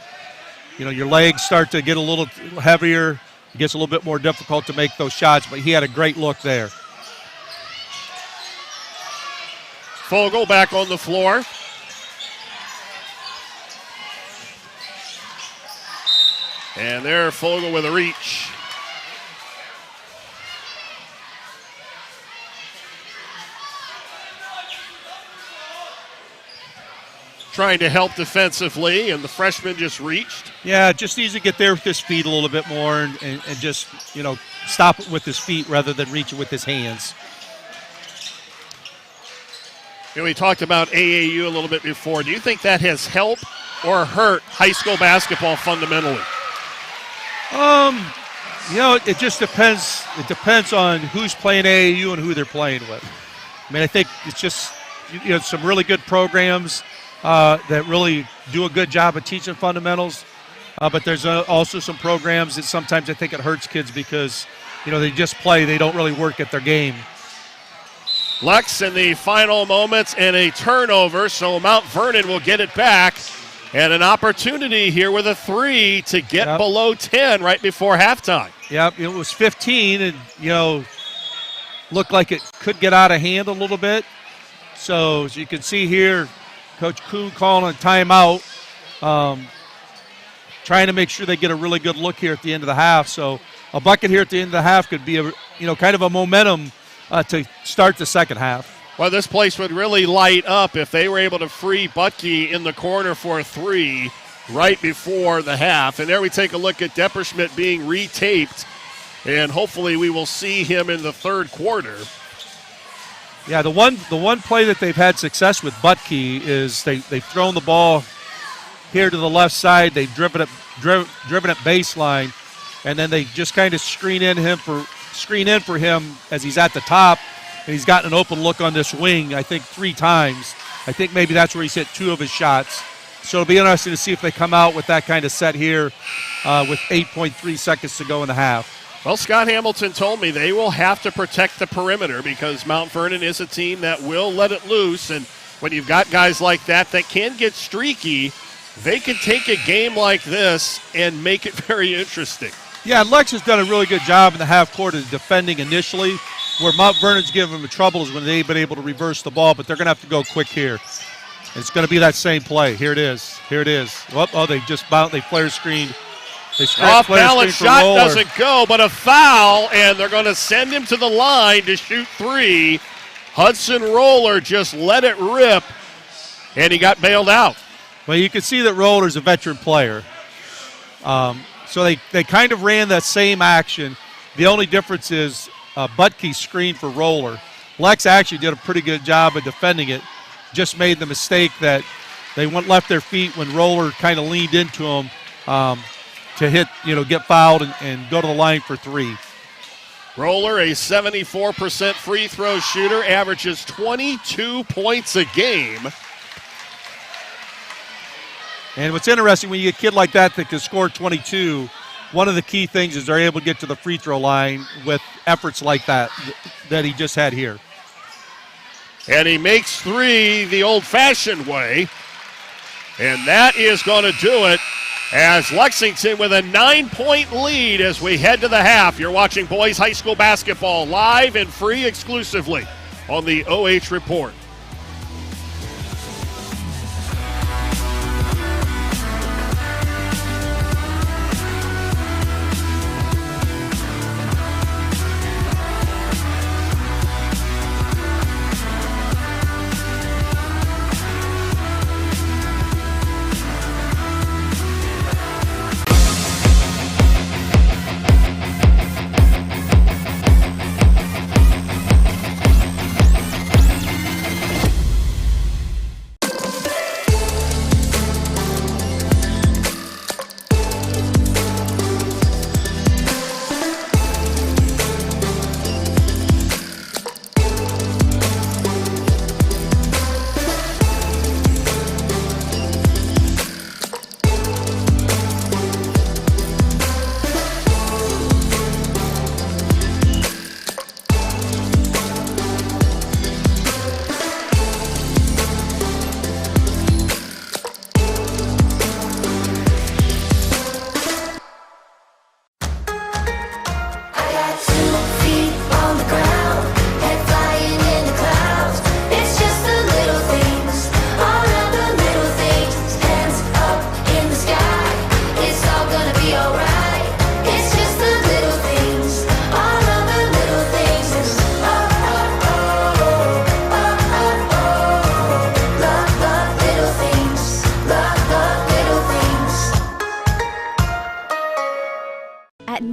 [SPEAKER 1] you know, your legs start to get a little heavier. It gets a little bit more difficult to make those shots, but he had a great look there.
[SPEAKER 2] Fogle back on the floor. And there, Fogle with a reach. Trying to help defensively, and the freshman just reached.
[SPEAKER 1] Yeah, just needs to get there with his feet a little bit more and just, you know, stop it with his feet rather than reach it with his hands.
[SPEAKER 2] You know, we talked about AAU a little bit before. Do you think that has helped or hurt high school basketball fundamentally?
[SPEAKER 1] You know, it just depends. It depends on who's playing AAU and who they're playing with. I mean, I think it's just, you know, some really good programs that really do a good job of teaching fundamentals. But there's also some programs that sometimes I think it hurts kids because, you know, they just play. They don't really work at their game.
[SPEAKER 2] Lex in the final moments and a turnover, so Mt Vernon will get it back. And an opportunity here with a three to get below 10 right before halftime.
[SPEAKER 1] Yep, it was 15 and, you know, looked like it could get out of hand a little bit. So as you can see here, Coach Kuhn calling a timeout, trying to make sure they get a really good look here at the end of the half. So a bucket here at the end of the half could be, kind of a momentum to start the second half.
[SPEAKER 2] Well, this place would really light up if they were able to free Butke in the corner for a three right before the half. And there we take a look at Depperschmidt being retaped, and hopefully we will see him in the third quarter.
[SPEAKER 1] Yeah, the one play that they've had success with Butke is they've thrown the ball here to the left side. They've driven it baseline, and then they just kind of screen in for him as he's at the top, and he's gotten an open look on this wing, I think, 3 times. I think maybe that's where he's hit 2 of his shots. So it'll be interesting to see if they come out with that kind of set here with 8.3 seconds to go in the half.
[SPEAKER 2] Well, Scott Hamilton told me they will have to protect the perimeter because Mt Vernon is a team that will let it loose. And when you've got guys like that can get streaky, they can take a game like this and make it very interesting.
[SPEAKER 1] Yeah, Lex has done a really good job in the half court of defending initially. Where Mt Vernon's given them trouble is when they've been able to reverse the ball, but they're going to have to go quick here. It's going to be that same play. Here it is. Oh, they just bounced. They flare screened.
[SPEAKER 2] Off balance shot doesn't go, but a foul, and they're going to send him to the line to shoot 3. Hudson Roller just let it rip, and he got bailed out.
[SPEAKER 1] Well, you can see that Roller's a veteran player. So they kind of ran that same action. The only difference is Butke screened for Roller. Lex actually did a pretty good job of defending it. Just made the mistake that they left their feet when Roller kind of leaned into him to hit, get fouled and go to the line for 3.
[SPEAKER 2] Roller, a 74% free throw shooter, averages 22 points a game.
[SPEAKER 1] And what's interesting, when you get a kid like that can score 22, one of the key things is they're able to get to the free throw line with efforts like that he just had here.
[SPEAKER 2] And he makes 3 the old-fashioned way. And that is going to do it as Lexington with a 9-point lead as we head to the half. You're watching boys high school basketball live and free exclusively on the OH Report.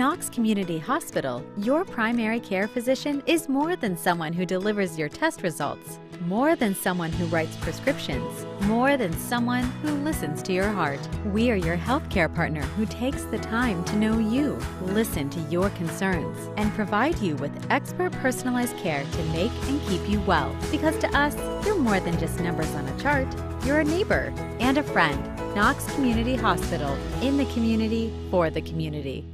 [SPEAKER 3] Knox Community Hospital, your primary care physician is more than someone who delivers your test results, more than someone who writes prescriptions, more than someone who listens to your heart. We are your healthcare partner who takes the time to know you, listen to your concerns, and provide you with expert personalized care to make and keep you well. Because to us, you're more than just numbers on a chart. You're a neighbor and a friend. Knox Community Hospital, in the community, for the community.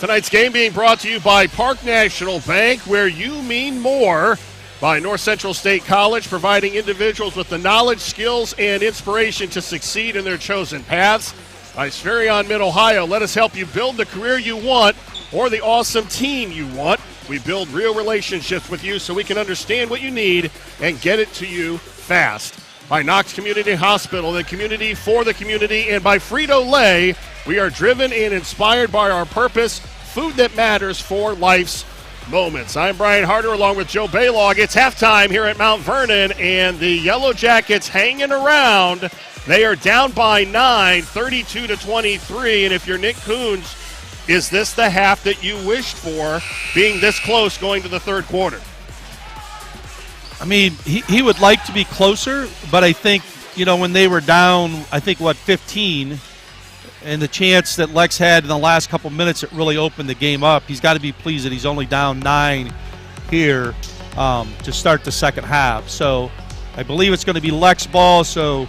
[SPEAKER 2] Tonight's game being brought to you by Park National Bank, where you mean more. By North Central State College, providing individuals with the knowledge, skills, and inspiration to succeed in their chosen paths. By Spherion Mid-Ohio, let us help you build the career you want or the awesome team you want. We build real relationships with you so we can understand what you need and get it to you fast. By Knox Community Hospital, the community for the community. And by Frito Lay, we are driven and inspired by our purpose, food that matters for life's moments. I'm Brian Harter along with Joe Balogh. It's halftime here at Mt Vernon, and the Yellow Jackets hanging around. They are down by 9, 32-23, and if you're Nick Coons, is this the half that you wished for, being this close going to the third quarter?
[SPEAKER 1] I mean, he would like to be closer, but I think, when they were down, 15, and the chance that Lex had in the last couple minutes, it really opened the game up. He's got to be pleased that he's only down 9 here to start the second half. So I believe it's going to be Lex ball. So,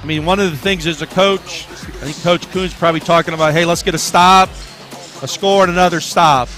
[SPEAKER 1] one of the things as a coach, I think Coach Coon's probably talking about, hey, let's get a stop, a score, and another stop.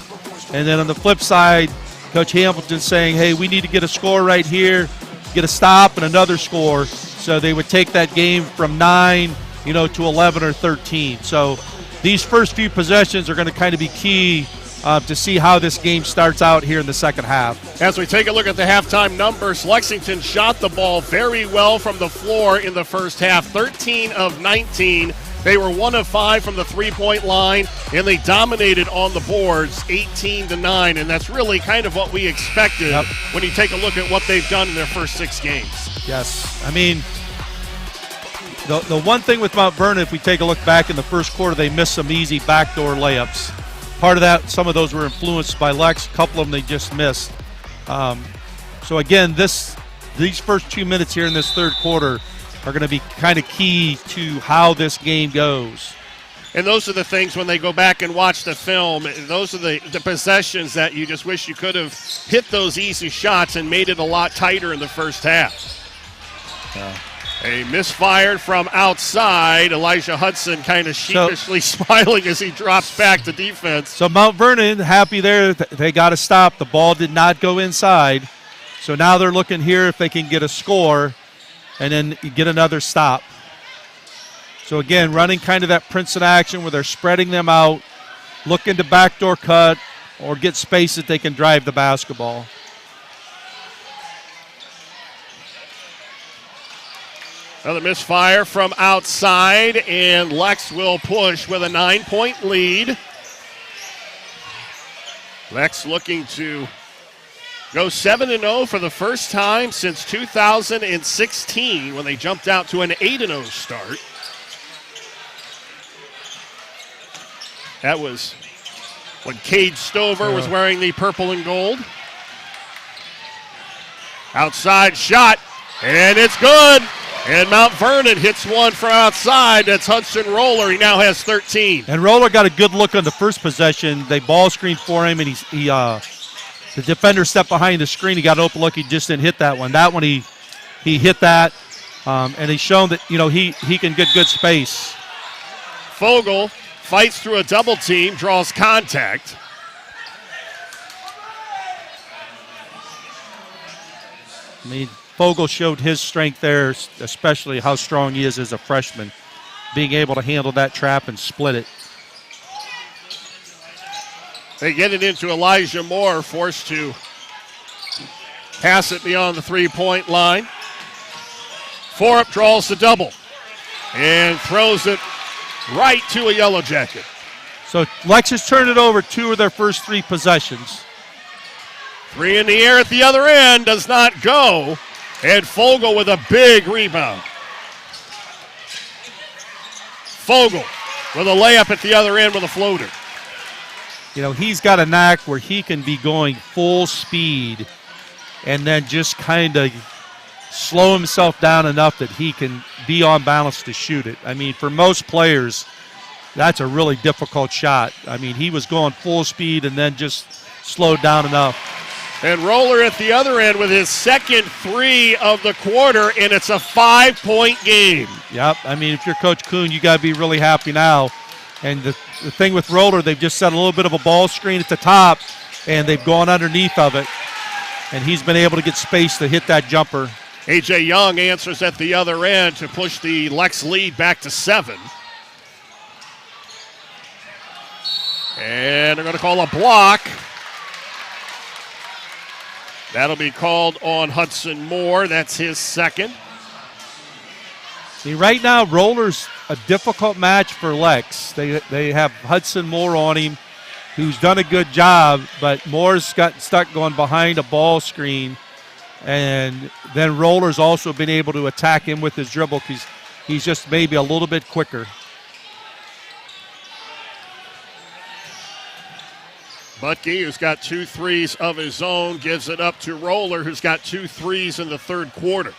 [SPEAKER 1] And then on the flip side, Coach Hamilton's saying, hey, we need to get a score right here, get a stop, and another score. So they would take that game from 9 to 11 or 13. So these first few possessions are going to kind of be key to see how this game starts out here in the second half.
[SPEAKER 2] As we take a look at the halftime numbers, Lexington shot the ball very well from the floor in the first half, 13 of 19. They were 1 of 5 from the three-point line, and they dominated on the boards 18-9, and that's really kind of what we expected when you take a look at what they've done in their first 6 games.
[SPEAKER 1] Yes. The one thing with Mount Vernon, if we take a look back in the first quarter, they missed some easy backdoor layups. Part of that, some of those were influenced by Lex. A couple of them they just missed. So again, these first 2 minutes here in this third quarter are going to be kind of key to how this game goes.
[SPEAKER 2] And those are the things when they go back and watch the film, those are the possessions that you just wish you could have hit those easy shots and made it a lot tighter in the first half. A misfire from outside. Elijah Hudson kind of sheepishly smiling as he drops back to defense.
[SPEAKER 1] So Mount Vernon happy there. They got to stop. The ball did not go inside. So now they're looking here if they can get a score and then get another stop. So again, running kind of that Princeton action where they're spreading them out, looking to backdoor cut or get space that they can drive the basketball.
[SPEAKER 2] Another misfire from outside, and Lex will push with a 9-point lead. Lex looking to go 7-0 for the first time since 2016 when they jumped out to an 8-0 start. That was when Cade Stover was wearing the purple and gold. Outside shot, and it's good. And Mount Vernon hits one from outside. That's Hudson Roller. He now has 13.
[SPEAKER 1] And Roller got a good look on the first possession. They ball screened for him, and the defender stepped behind the screen. He got an open look. He just didn't hit that one. That one he hit that, and he's shown that he can get good space.
[SPEAKER 2] Fogle fights through a double team, draws contact.
[SPEAKER 1] Fogle showed his strength there, especially how strong he is as a freshman, being able to handle that trap and split it.
[SPEAKER 2] They get it into Elijah Moore, forced to pass it beyond the three-point line. Forup draws the double and throws it right to a Yellow Jacket.
[SPEAKER 1] So Lex has turned it over 2 of their first 3 possessions.
[SPEAKER 2] 3 in the air at the other end, does not go. And Fogle with a big rebound. Fogle with a layup at the other end with a floater.
[SPEAKER 1] He's got a knack where he can be going full speed and then just kind of slow himself down enough that he can be on balance to shoot it. For most players, that's a really difficult shot. He was going full speed and then just slowed down enough.
[SPEAKER 2] And Roller at the other end with his second 3 of the quarter, and it's a 5-point game.
[SPEAKER 1] Yep. If you're Coach Kuhn, you got to be really happy now. And the thing with Roller, they've just set a little bit of a ball screen at the top, and they've gone underneath of it. And he's been able to get space to hit that jumper.
[SPEAKER 2] A.J. Young answers at the other end to push the Lex lead back to 7. And they're going to call a block. That'll be called on Hudson Moore. That's his second.
[SPEAKER 1] See, right now, Roller's a difficult match for Lex. They have Hudson Moore on him, who's done a good job, but Moore's got stuck going behind a ball screen. And then Roller's also been able to attack him with his dribble because he's just maybe a little bit quicker.
[SPEAKER 2] Butke, who's got 2 threes of his own, gives it up to Roller, who's got 2 threes in the third quarter.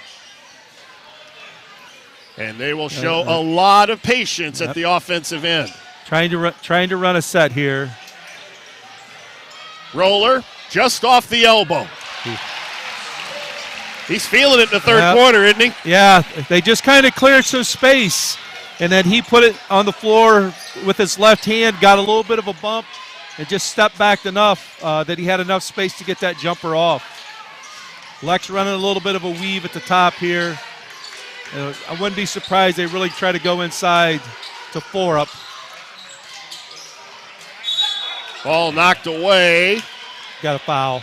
[SPEAKER 2] And they will show a lot of patience at the offensive end.
[SPEAKER 1] Trying to run a set here.
[SPEAKER 2] Roller just off the elbow. He's feeling it in the third quarter, isn't he?
[SPEAKER 1] Yeah, they just kind of cleared some space, and then he put it on the floor with his left hand, got a little bit of a bump, and just stepped back enough that he had enough space to get that jumper off. Lex running a little bit of a weave at the top here. I wouldn't be surprised they really try to go inside to 4 up.
[SPEAKER 2] Ball knocked away.
[SPEAKER 1] Got a foul.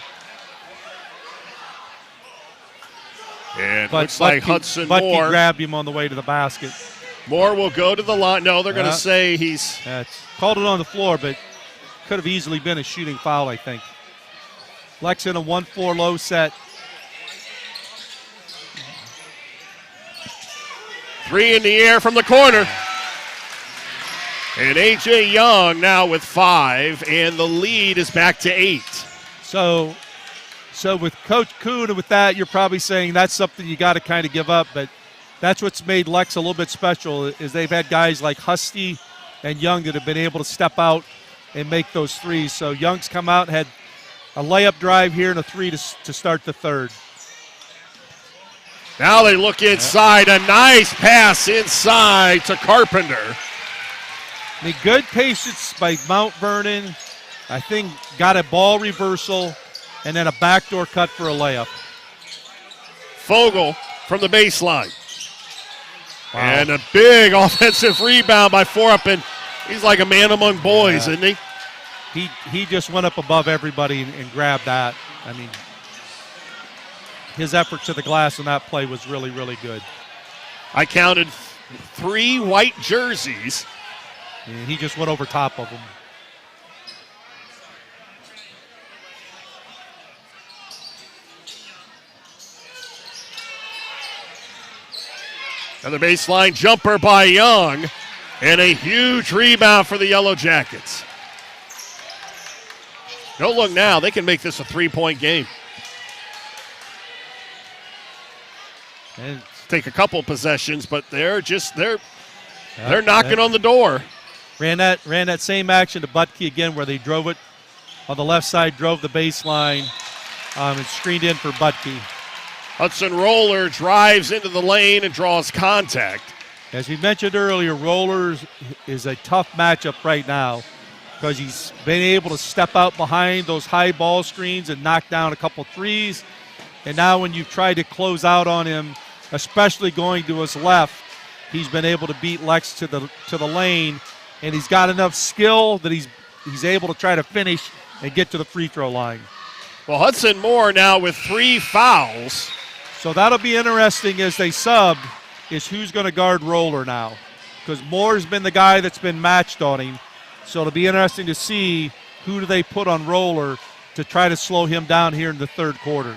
[SPEAKER 2] And looks like Hudson Moore
[SPEAKER 1] grabbed him on the way to the basket.
[SPEAKER 2] Moore will go to the line. No, they're going to say he's...
[SPEAKER 1] called it on the floor, but could have easily been a shooting foul, I think. Lex in a 1-4 low set.
[SPEAKER 2] 3 in the air from the corner. And A.J. Young now with 5, and the lead is back to 8.
[SPEAKER 1] So with Coach Kuhn and with that, you're probably saying that's something you got to kind of give up, but that's what's made Lex a little bit special is they've had guys like Husty and Young that have been able to step out and make those threes. So Young's come out and had a layup drive here and a 3 to start the third.
[SPEAKER 2] Now they look inside. A nice pass inside to Carpenter.
[SPEAKER 1] The good patience by Mount Vernon. I think got a ball reversal and then a backdoor cut for a layup.
[SPEAKER 2] Fogle from the baseline.
[SPEAKER 1] Wow.
[SPEAKER 2] And a big offensive rebound by 4 up, and he's like a man among boys, isn't he?
[SPEAKER 1] He just went up above everybody and grabbed that. I mean, his effort to the glass on that play was really, really good.
[SPEAKER 2] I counted 3 white jerseys.
[SPEAKER 1] And he just went over top of them.
[SPEAKER 2] And the baseline jumper by Young, and a huge rebound for the Yellow Jackets. Don't look now, they can make this a 3-point game.
[SPEAKER 1] And
[SPEAKER 2] take a couple possessions, but they're knocking on the door.
[SPEAKER 1] Ran that same action to Butke again where they drove it on the left side, drove the baseline, and screened in for Butke.
[SPEAKER 2] Hudson Roller drives into the lane and draws contact.
[SPEAKER 1] As we mentioned earlier, Rollers is a tough matchup right now because he's been able to step out behind those high ball screens and knock down a couple threes. And now when you've tried to close out on him, especially going to his left, he's been able to beat Lex to the lane, and he's got enough skill that he's able to try to finish and get to the free throw line.
[SPEAKER 2] Well, Hudson Moore now with 3 fouls.
[SPEAKER 1] So that'll be interesting as they sub is who's going to guard Roller now, because Moore's been the guy that's been matched on him. So it'll be interesting to see who do they put on Roller to try to slow him down here in the third quarter.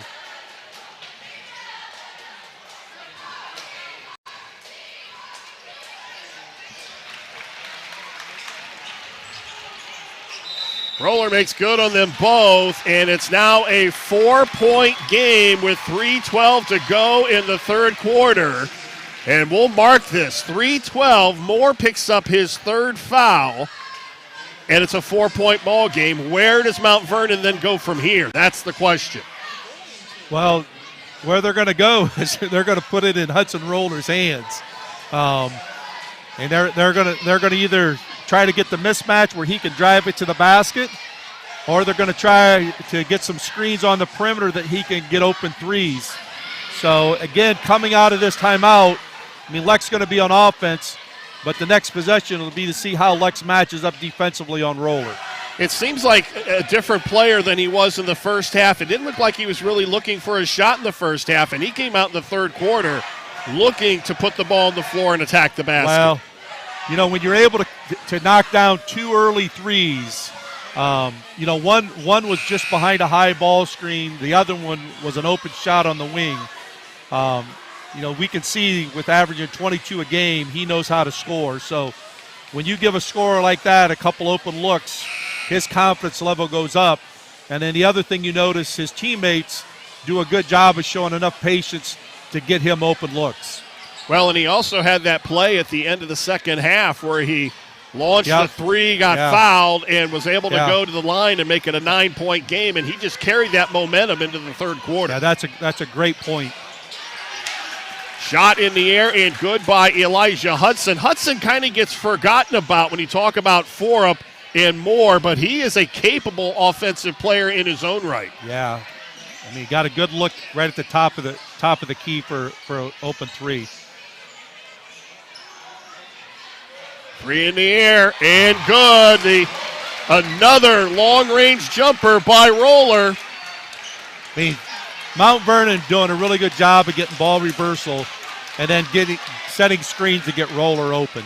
[SPEAKER 2] Roller makes good on them both, and it's now a 4-point game with 3:12 to go in the third quarter. And we'll mark this. 3:12, Moore picks up his 3rd foul, and it's a 4-point ball game. Where does Mount Vernon then go from here? That's the question.
[SPEAKER 1] Well, where they're going to go is they're going to put it in Hudson Roller's hands. And they're going to either try to get the mismatch where he can drive it to the basket, or they're going to try to get some screens on the perimeter that he can get open threes. So, again, coming out of this timeout, I mean, Lex going to be on offense, but the next possession will be to see how Lex matches up defensively on Roller.
[SPEAKER 2] It seems like a different player than he was in the first half. It didn't look like he was really looking for a shot in the first half, and he came out in the third quarter looking to put the ball on the floor and attack the basket.
[SPEAKER 1] Well, you know, when you're able to knock down 2 early threes, you know, one was just behind a high ball screen. The other one was an open shot on the wing. You know, we can see with averaging 22 a game, he knows how to score. So when you give a scorer like that a couple open looks, his confidence level goes up. And then the other thing you notice, his teammates do a good job of showing enough patience to get him open looks.
[SPEAKER 2] Well, and he also had that play at the end of the second half where he launched a three, got fouled, and was able to go to the line and make it a 9-point game, and he just carried that momentum into the third quarter.
[SPEAKER 1] Yeah, that's a great point.
[SPEAKER 2] Shot in the air and good by Elijah Hudson. Hudson kind of gets forgotten about when you talk about Forup and more, but he is a capable offensive player in his own right.
[SPEAKER 1] Yeah, I mean, got a good look right at the top of the key for an open three.
[SPEAKER 2] Three in the air and good. Another long-range jumper by Roller.
[SPEAKER 1] I mean, Mt Vernon doing a really good job of getting ball reversal and then setting screens to get Roller open.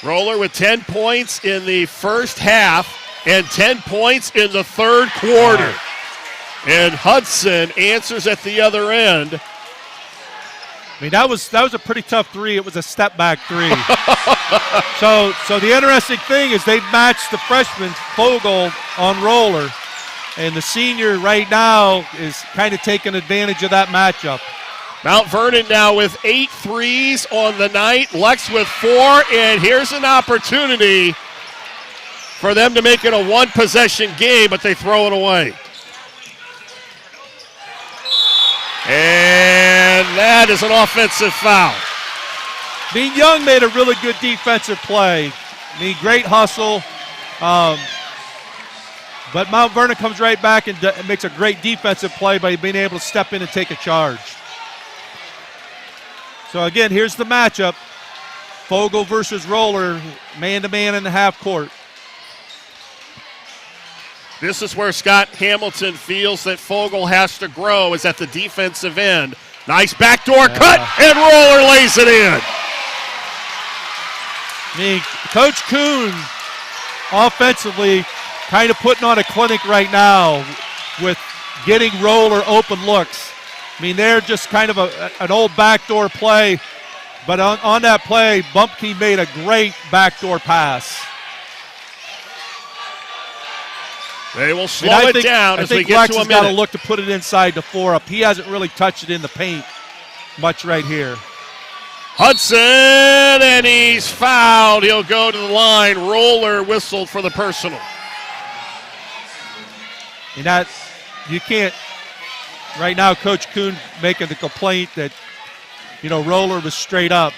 [SPEAKER 2] Roller with 10 points in the first half and 10 points in the third quarter.
[SPEAKER 1] Wow.
[SPEAKER 2] And Hudson answers at the other end.
[SPEAKER 1] I mean, that was a pretty tough three. It was a step-back three. So the interesting thing is they've matched the freshman, Fogle, on Roller. And the senior right now is kind of taking advantage of that matchup.
[SPEAKER 2] Mt Vernon now with 8 threes on the night. Lex with 4, and here's an opportunity for them to make it a one-possession game, but they throw it away. And that is an offensive foul.
[SPEAKER 1] I mean, Young made a really good defensive play. I mean, great hustle. But Mt Vernon comes right back and makes a great defensive play by being able to step in and take a charge. So, again, here's the matchup. Fogle versus Roller, man-to-man in the half court.
[SPEAKER 2] This is where Scott Hamilton feels that Fogle has to grow, is at the defensive end. Nice backdoor cut, and Roller lays it in.
[SPEAKER 1] I mean, Coach Kuhn, offensively, kind of putting on a clinic right now with getting Roller open looks. I mean, they're just kind of an old backdoor play, but on that play, Bumpke made a great backdoor pass.
[SPEAKER 2] They will slow it down as we get
[SPEAKER 1] Lex
[SPEAKER 2] to a minute.
[SPEAKER 1] has got to look to put it inside the 4-up. He hasn't really touched it in the paint much right here.
[SPEAKER 2] Hudson, and he's fouled. He'll go to the line. Roller whistled for the personal.
[SPEAKER 1] And that, you can't, right now, Coach Kuhn making the complaint that, you know, Roller was straight up.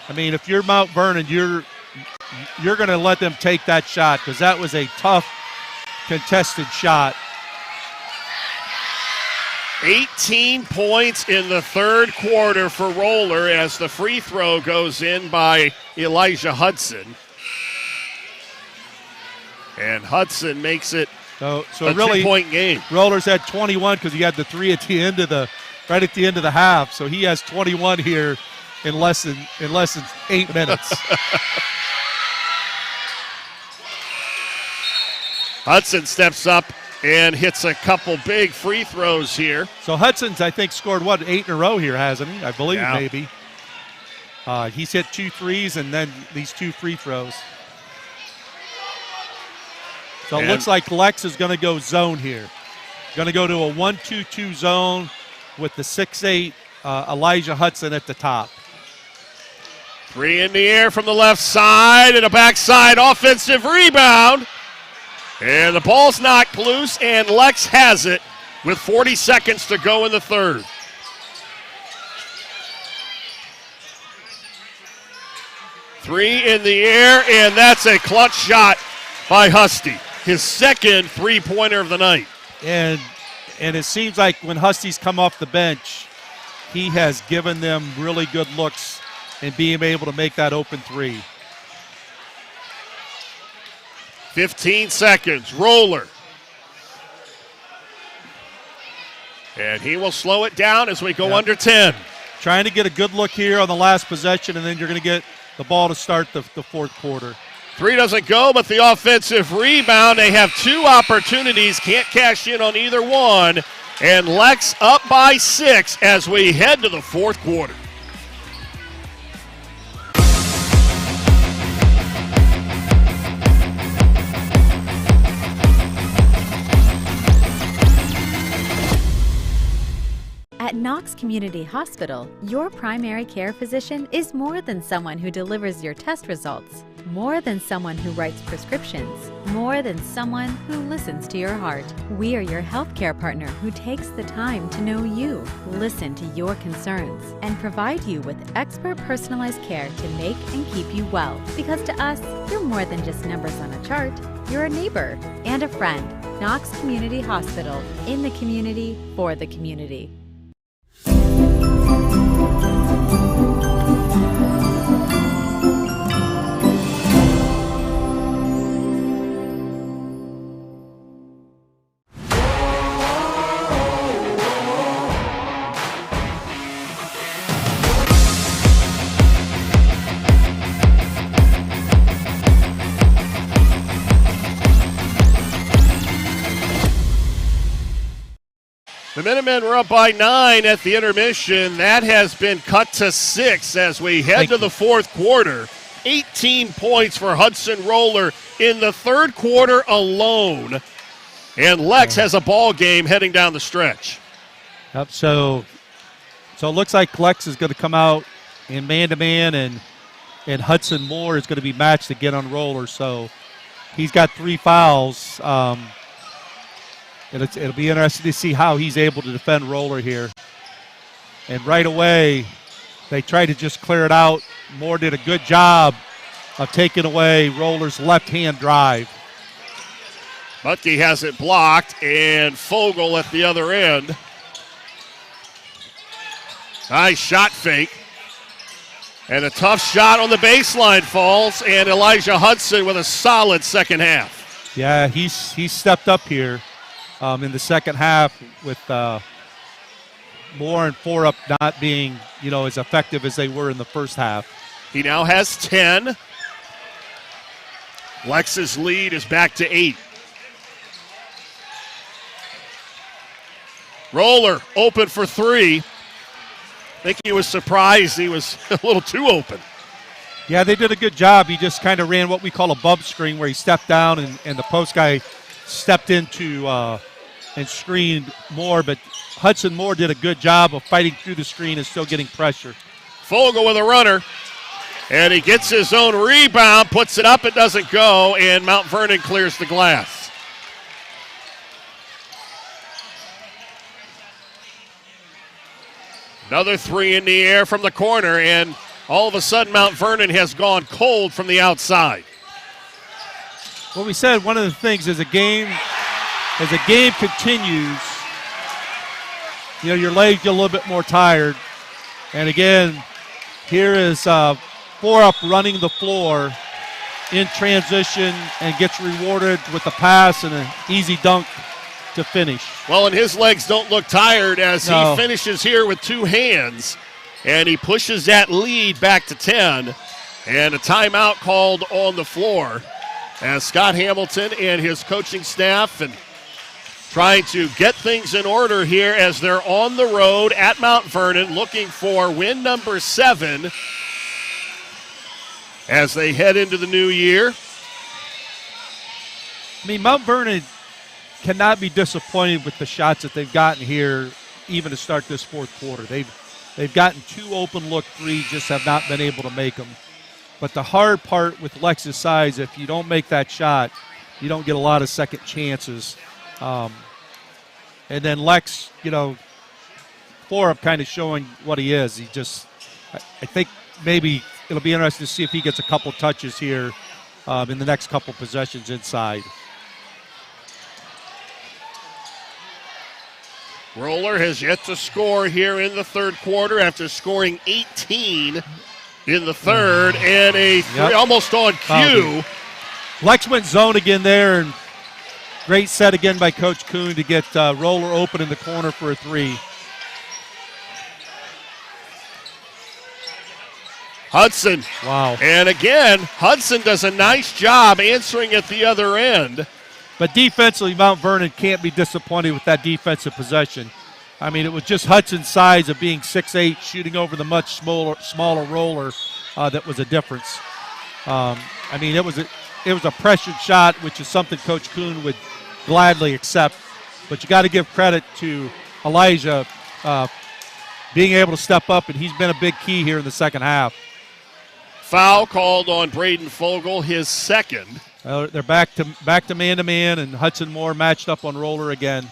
[SPEAKER 1] I mean, if you're Mt Vernon, you're going to let them take that shot because that was a tough, contested shot.
[SPEAKER 2] 18 points in the third quarter for Roller as the free throw goes in by Elijah Hudson. And Hudson makes it
[SPEAKER 1] so
[SPEAKER 2] a
[SPEAKER 1] really,
[SPEAKER 2] 2-point game.
[SPEAKER 1] Roller's had 21 because he had the three at the end of right at the end of the half. So he has 21 here in less than 8 minutes.
[SPEAKER 2] Hudson steps up and hits a couple big free throws here.
[SPEAKER 1] So Hudson's, I think, scored, 8 in a row here, hasn't he? I believe maybe. He's hit 2 threes and then these 2 free throws. So it looks like Lex is going to go zone here. Going to go to a 1-2-2 zone with the 6'8", Elijah Hudson at the top.
[SPEAKER 2] 3 in the air from the left side and a backside offensive rebound. And the ball's knocked loose, and Lex has it with 40 seconds to go in the third. Three in the air, and that's a clutch shot by Husty. His second three-pointer of the night.
[SPEAKER 1] And it seems like when Husty's come off the bench, he has given them really good looks in being able to make that open three.
[SPEAKER 2] 15 seconds. Roller. And he will slow it down as we go under 10.
[SPEAKER 1] Trying to get a good look here on the last possession, and then you're going to get the ball to start the fourth quarter.
[SPEAKER 2] Three doesn't go, but the offensive rebound. They have two opportunities. Can't cash in on either one. And Lex up by 6 as we head to the fourth quarter.
[SPEAKER 3] At Knox Community Hospital, your primary care physician is more than someone who delivers your test results, more than someone who writes prescriptions, more than someone who listens to your heart. We are your healthcare partner who takes the time to know you, listen to your concerns, and provide you with expert personalized care to make and keep you well. Because to us, you're more than just numbers on a chart. You're a neighbor and a friend. Knox Community Hospital, in the community, for the community.
[SPEAKER 2] The Minutemen were up by 9 at the intermission. That has been cut to 6 as we head to the fourth quarter. 18 points for Hudson Roller in the third quarter alone. And Lex has a ball game heading down the stretch.
[SPEAKER 1] Yep, so it looks like Lex is going to come out in man-to-man, and Hudson Moore is going to be matched again on Roller. So he's got 3 fouls. It'll be interesting to see how he's able to defend Roller here. And right away, they tried to just clear it out. Moore did a good job of taking away Roller's left-hand drive.
[SPEAKER 2] Butke has it blocked, and Fogle at the other end. Nice shot fake. And a tough shot on the baseline falls, and Elijah Hudson with a solid second half.
[SPEAKER 1] Yeah, he's stepped up here. In the second half with Moore and Four Up not being, as effective as they were in the first half.
[SPEAKER 2] He now has 10. Lex's lead is back to 8. Roller open for 3. I think he was surprised he was a little too open.
[SPEAKER 1] Yeah, they did a good job. He just kind of ran what we call a bump screen where he stepped down and the post guy stepped into and screened Moore, but Hudson Moore did a good job of fighting through the screen and still getting pressure.
[SPEAKER 2] Fogle with a runner, and he gets his own rebound, puts it up, it doesn't go, and Mt Vernon clears the glass. Another 3 in the air from the corner, and all of a sudden Mt Vernon has gone cold from the outside.
[SPEAKER 1] Well, we said one of the things as the game continues, your legs get a little bit more tired. And again, here is Four Up running the floor in transition and gets rewarded with a pass and an easy dunk to finish.
[SPEAKER 2] Well, and his legs don't look tired as he finishes here with 2 hands. And he pushes that lead back to 10. And a timeout called on the floor as Scott Hamilton and his coaching staff and trying to get things in order here as they're on the road at Mt Vernon looking for win number 7 as they head into the new year.
[SPEAKER 1] I mean, Mt Vernon cannot be disappointed with the shots that they've gotten here even to start this fourth quarter. They've gotten 2 open look threes, just have not been able to make them. But the hard part with Lex's size, if you don't make that shot, you don't get a lot of second chances. And then Lex, Four Up kind of showing what he is. He just, I think maybe it'll be interesting to see if he gets a couple touches here in the next couple possessions inside.
[SPEAKER 2] Roller has yet to score here in the third quarter after scoring 18 in the third, and a three almost on cue.
[SPEAKER 1] Lex went zone again there, and great set again by Coach Kuhn to get Roller open in the corner for a three.
[SPEAKER 2] Hudson.
[SPEAKER 1] Wow.
[SPEAKER 2] And again, Hudson does a nice job answering at the other end.
[SPEAKER 1] But defensively, Mount Vernon can't be disappointed with that defensive possession. I mean, it was just Hudson's size of being 6'8", shooting over the much smaller Roller that was a difference. I mean, it was a pressured shot, which is something Coach Kuhn would gladly accept. But you got to give credit to Elijah being able to step up, and he's been a big key here in the second half.
[SPEAKER 2] Foul called on Brayden Fogle, his second.
[SPEAKER 1] They're back to man-to-man, and Hudson Moore matched up on Roller again.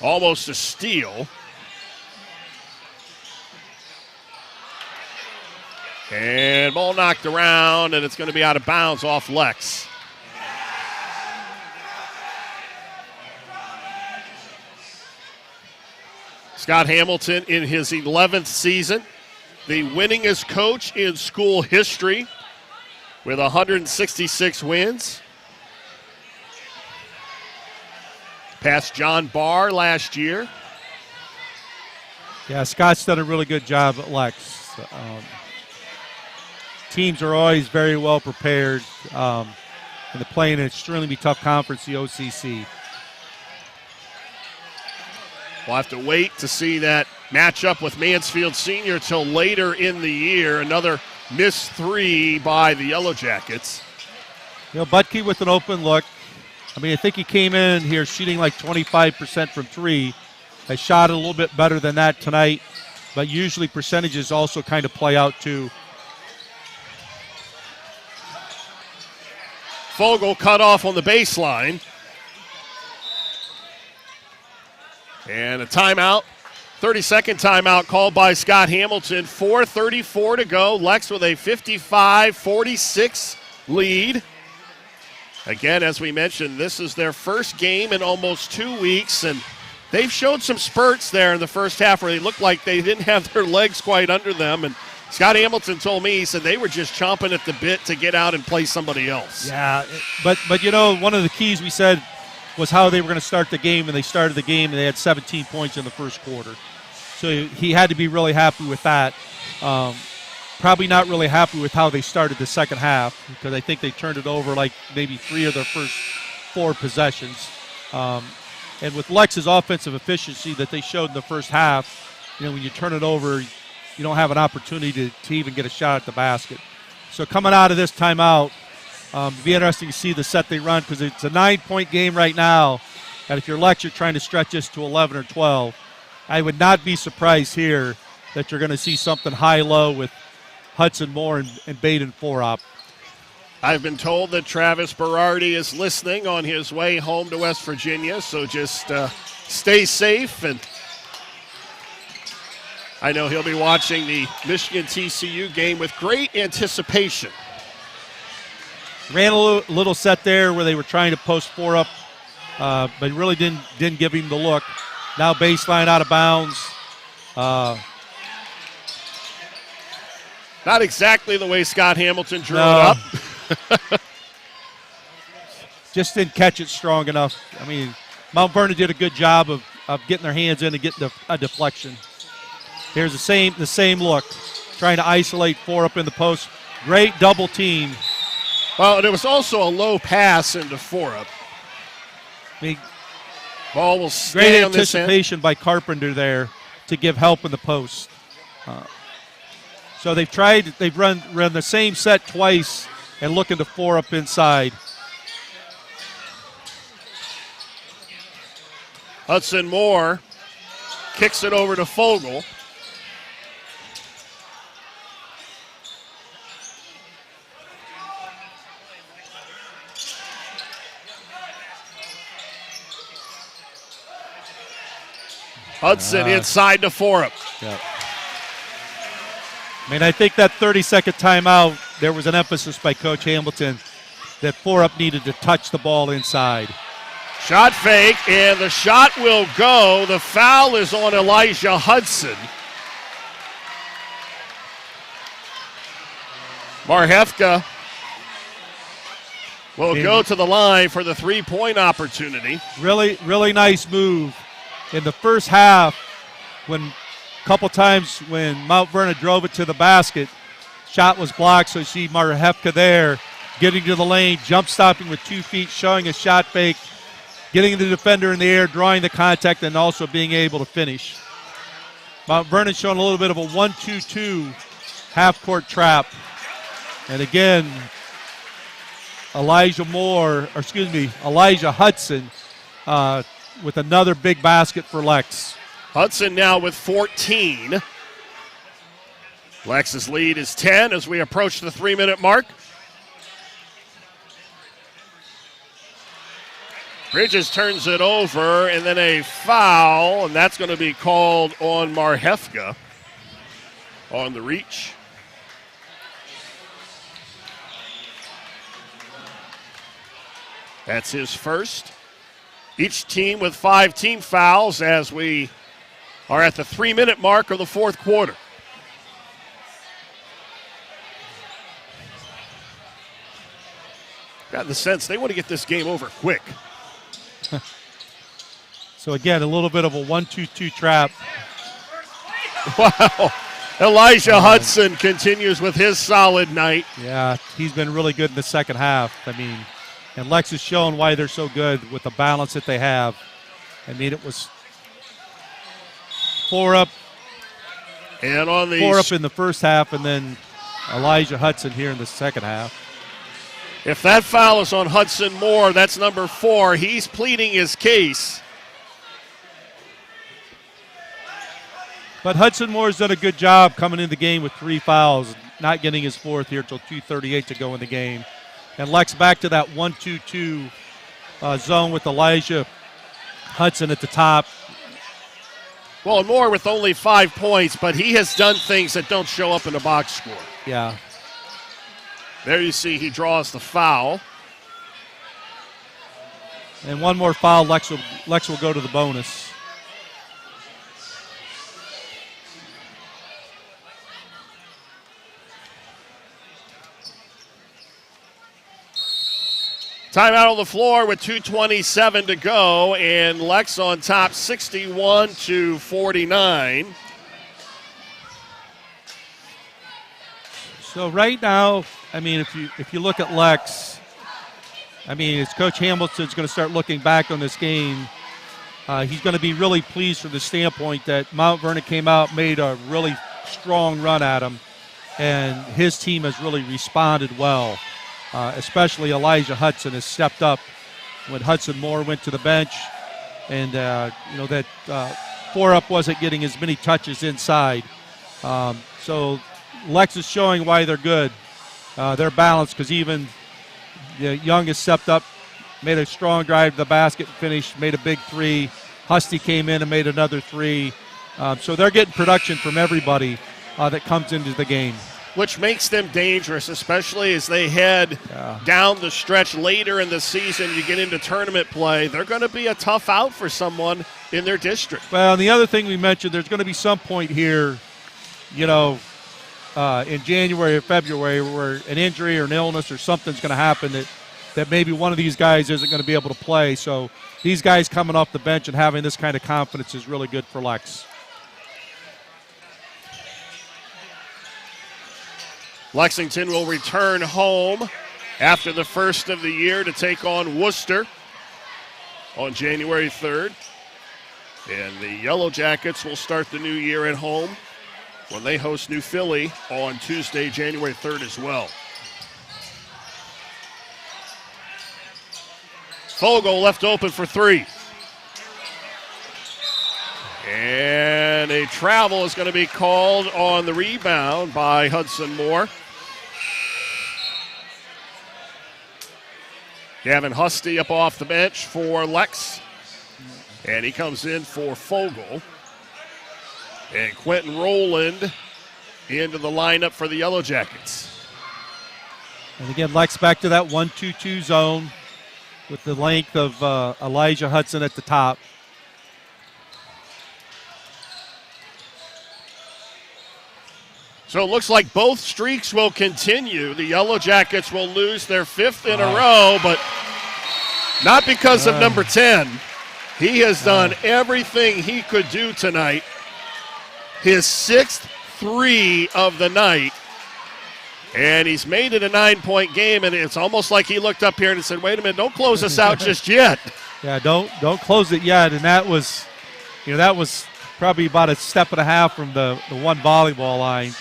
[SPEAKER 2] Almost a steal. And ball knocked around, and it's going to be out of bounds off Lex. Scott Hamilton in his 11th season, the winningest coach in school history with 166 wins. Passed John Barr last year.
[SPEAKER 1] Yeah, Scott's done a really good job at Lex. Teams are always very well prepared, and they're playing an extremely tough conference, the OCC.
[SPEAKER 2] We'll have to wait to see that matchup with Mansfield Senior till later in the year. Another missed three by the Yellow Jackets.
[SPEAKER 1] You know, Butke with an open look. I mean, I think he came in here shooting like 25% from three. They shot a little bit better than that tonight, but usually percentages also kind of play out too.
[SPEAKER 2] Fogle cut off on the baseline. And a timeout, 30-second timeout called by Scott Hamilton. 4:34 to go. Lex with a 55-46 lead. Again, as we mentioned, this is their first game in almost 2 weeks, and they've showed some spurts there in the first half where they looked like they didn't have their legs quite under them. And Scott Hamilton told me, he said they were just chomping at the bit to get out and play somebody else.
[SPEAKER 1] Yeah, but you know, one of the keys we said was how they were going to start the game, and they started the game, and they had 17 points in the first quarter. So he had to be really happy with that. Probably not really happy with how they started the second half, because I think they turned it over like maybe 3 of their first 4 possessions. And with Lex's offensive efficiency that they showed in the first half, you know, when you turn it over, you don't have an opportunity to even get a shot at the basket. So coming out of this timeout, it'll be interesting to see the set they run, because it's a 9-point game right now. And if you're Lex, you're trying to stretch this to 11 or 12. I would not be surprised here that you're going to see something high-low with Hudson Moore and Brayden Fogle.
[SPEAKER 2] I've been told that Travis Berardi is listening on his way home to West Virginia, so just stay safe. And I know he'll be watching the Michigan-TCU game with great anticipation.
[SPEAKER 1] Ran a little set there where they were trying to post 4 up, but really didn't give him the look. Now baseline out of bounds.
[SPEAKER 2] Not exactly the way Scott Hamilton drew it up.
[SPEAKER 1] Just didn't catch it strong enough. I mean, Mount Vernon did a good job of getting their hands in and getting a deflection. Here's the same look, trying to isolate 4 up in the post. Great double team.
[SPEAKER 2] Well, and it was also a low pass into 4 up.
[SPEAKER 1] I mean,
[SPEAKER 2] ball will stay
[SPEAKER 1] great
[SPEAKER 2] on this end.
[SPEAKER 1] anticipation by Carpenter there to give help in the post. So they've run the same set twice and looking to 4 up inside.
[SPEAKER 2] Hudson Moore kicks it over to Fogle. Hudson inside to 4 up.
[SPEAKER 1] Yeah. I mean, I think that 30-second timeout, there was an emphasis by Coach Hamilton that 4-up needed to touch the ball inside.
[SPEAKER 2] Shot fake, and the shot will go. The foul is on Elijah Hudson. Marhefka will go to the line for the three-point opportunity.
[SPEAKER 1] Really, really nice move. In the first half, when a couple times when Mt Vernon drove it to the basket, shot was blocked, so you see Marhefka there, getting to the lane, jump stopping with 2 feet, showing a shot fake, getting the defender in the air, drawing the contact, and also being able to finish. Mt Vernon showing a little bit of a 1-2-2 half-court trap. And again, Elijah Hudson with another big basket for Lex.
[SPEAKER 2] Hudson now with 14. Lex's lead is 10 as we approach the 3-minute mark. Bridges turns it over, and then a foul, and that's going to be called on Marhefka on the reach. That's his first. Each team with 5 team fouls as we are at the 3-minute mark of the fourth quarter. Got the sense they want to get this game over quick.
[SPEAKER 1] So again, a little bit of a 1-2-2 trap.
[SPEAKER 2] Wow. Elijah Hudson continues with his solid night.
[SPEAKER 1] Yeah, he's been really good in the second half. I mean, and Lex has shown why they're so good with the balance that they have. I mean, it was 4-up.
[SPEAKER 2] And on the
[SPEAKER 1] 4-up in the first half, and then Elijah Hudson here in the second half.
[SPEAKER 2] If that foul is on Hudson Moore, that's number 4. He's pleading his case.
[SPEAKER 1] But Hudson Moore's done a good job coming in the game with 3 fouls, not getting his 4th here until 2:38 to go in the game. And Lex back to that 1-2-2 zone with Elijah Hudson at the top.
[SPEAKER 2] Well, Moore with only 5 points, but he has done things that don't show up in the box score.
[SPEAKER 1] Yeah.
[SPEAKER 2] There you see he draws the foul.
[SPEAKER 1] And one more foul, Lex will go to the bonus.
[SPEAKER 2] Timeout on the floor with 2:27 to go, and Lex on top 61-49.
[SPEAKER 1] So right now, I mean, if you look at Lex, I mean, it's Coach Hamilton's going to start looking back on this game. He's going to be really pleased from the standpoint that Mt Vernon came out, made a really strong run at him, and his team has really responded well. Especially Elijah Hudson has stepped up when Hudson Moore went to the bench, and that 4-up wasn't getting as many touches inside. So Lex is showing why they're good. They're balanced because even Young has stepped up, made a strong drive to the basket, finished, made a big 3. Husty came in and made another 3. So they're getting production from everybody that comes into the game.
[SPEAKER 2] Which makes them dangerous, especially as they head down the stretch later in the season. You get into tournament play, they're going to be a tough out for someone in their district.
[SPEAKER 1] Well, and the other thing we mentioned, there's going to be some point here, in January or February where an injury or an illness or something's going to happen that maybe one of these guys isn't going to be able to play. So these guys coming off the bench and having this kind of confidence is really good for Lex.
[SPEAKER 2] Lexington will return home after the first of the year to take on Worcester on January 3rd. And the Yellow Jackets will start the new year at home when they host New Philly on Tuesday, January 3rd as well. Fogle left open for 3. And a travel is going to be called on the rebound by Hudson Moore. Gavin Husty up off the bench for Lex. And he comes in for Fogle. And Quentin Rowland into the lineup for the Yellow Jackets.
[SPEAKER 1] And again, Lex back to that 1-2-2 zone with the length of Elijah Hudson at the top.
[SPEAKER 2] So it looks like both streaks will continue. The Yellow Jackets will lose their 5th in a row, but not because of number 10. He has done everything he could do tonight. His 6th 3 of the night. And he's made it a 9-point game, and it's almost like he looked up here and said, wait a minute, don't close us out just yet.
[SPEAKER 1] Yeah, don't close it yet. And that was probably about a step and a half from the one volleyball line.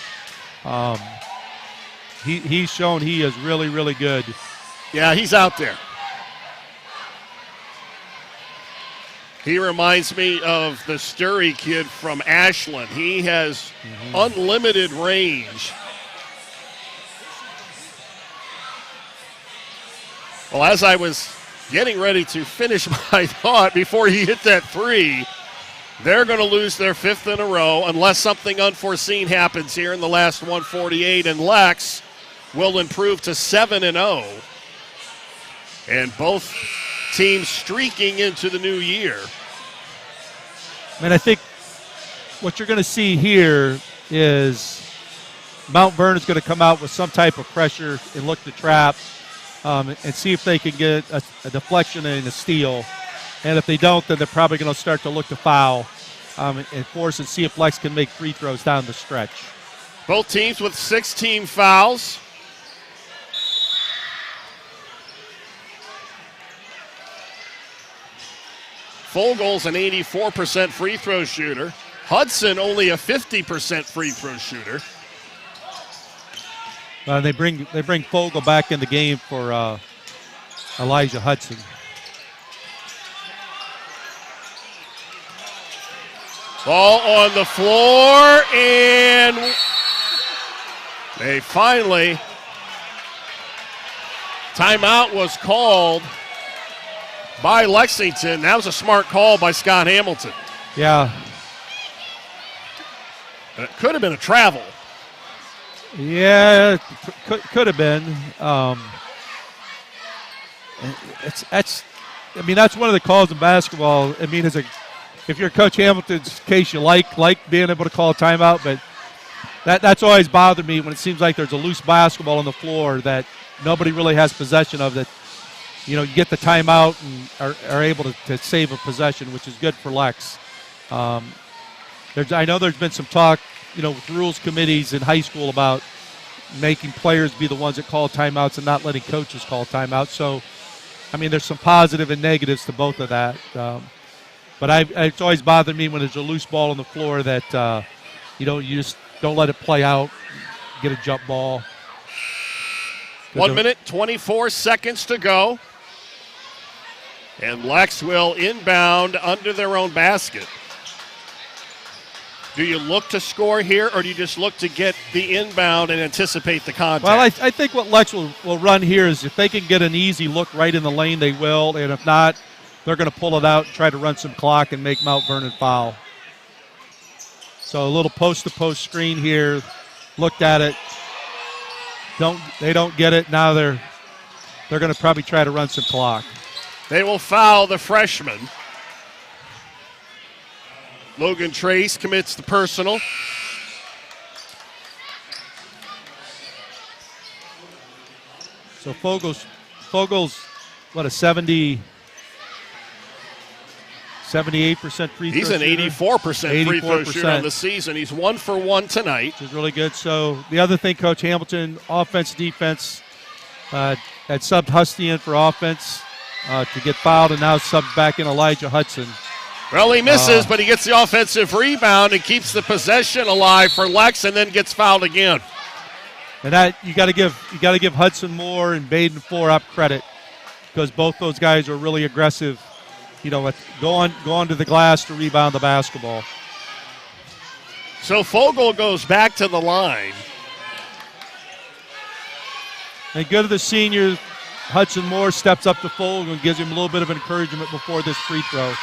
[SPEAKER 1] He's shown he is really, really good.
[SPEAKER 2] Yeah, he's out there. He reminds me of the Sturry kid from Ashland. He has unlimited range. Well, as I was getting ready to finish my thought before he hit that 3, they're going to lose their 5th in a row unless something unforeseen happens here in the last 148, and Lex will improve to 7-0. And both teams streaking into the new year.
[SPEAKER 1] And I think what you're going to see here is Mt Vernon's going to come out with some type of pressure and look to trap and see if they can get a deflection and a steal. And if they don't, then they're probably going to start to look to foul and force and see if Lex can make free throws down the stretch.
[SPEAKER 2] Both teams with 16 fouls. Fogle's an 84% free throw shooter. Hudson only a 50% free throw shooter.
[SPEAKER 1] They bring Fogle back in the game for Elijah Hudson.
[SPEAKER 2] Ball on the floor, and they finally, timeout was called by Lexington. That was a smart call by Scott Hamilton.
[SPEAKER 1] Yeah.
[SPEAKER 2] It could have been a travel.
[SPEAKER 1] Yeah, could have been. That's one of the calls in basketball. I mean, if you're Coach Hamilton's case, you like being able to call a timeout, but that's always bothered me when it seems like there's a loose basketball on the floor that nobody really has possession of. That you get the timeout and are able to save a possession, which is good for Lex. I know there's been some talk, with rules committees in high school about making players be the ones that call timeouts and not letting coaches call timeouts. So, there's some positive and negatives to both of that. But it's always bothered me when there's a loose ball on the floor that, you just don't let it play out, get a jump ball.
[SPEAKER 2] 1 minute, 24 seconds to go. And Lex will inbound under their own basket. Do you look to score here, or do you just look to get the inbound and anticipate the contact?
[SPEAKER 1] Well, I think what Lex will run here is if they can get an easy look right in the lane, they will. And if not, they're going to pull it out and try to run some clock and make Mt Vernon foul. So a little post-to-post screen here. Looked at it. They don't get it. Now they're going to probably try to run some clock.
[SPEAKER 2] They will foul the freshman. Logan Trace commits the personal.
[SPEAKER 1] So Fogle's what, a 78% free throw
[SPEAKER 2] He's an
[SPEAKER 1] shooter?
[SPEAKER 2] 84% free throw shooter on the season. He's 1 for 1 tonight.
[SPEAKER 1] Which is really good. So the other thing, Coach Hamilton, offense, defense, had subbed Husty in for offense to get fouled, and now subbed back in Elijah Hudson.
[SPEAKER 2] Well, he misses, but he gets the offensive rebound and keeps the possession alive for Lex, and then gets fouled again.
[SPEAKER 1] And that you got to give Hudson Moore and Brayden Fogle credit, because both those guys are really aggressive. Go on to the glass to rebound the basketball.
[SPEAKER 2] So Fogle goes back to the line.
[SPEAKER 1] And good to the senior. Hudson Moore steps up to Fogle and gives him a little bit of encouragement before this free throw.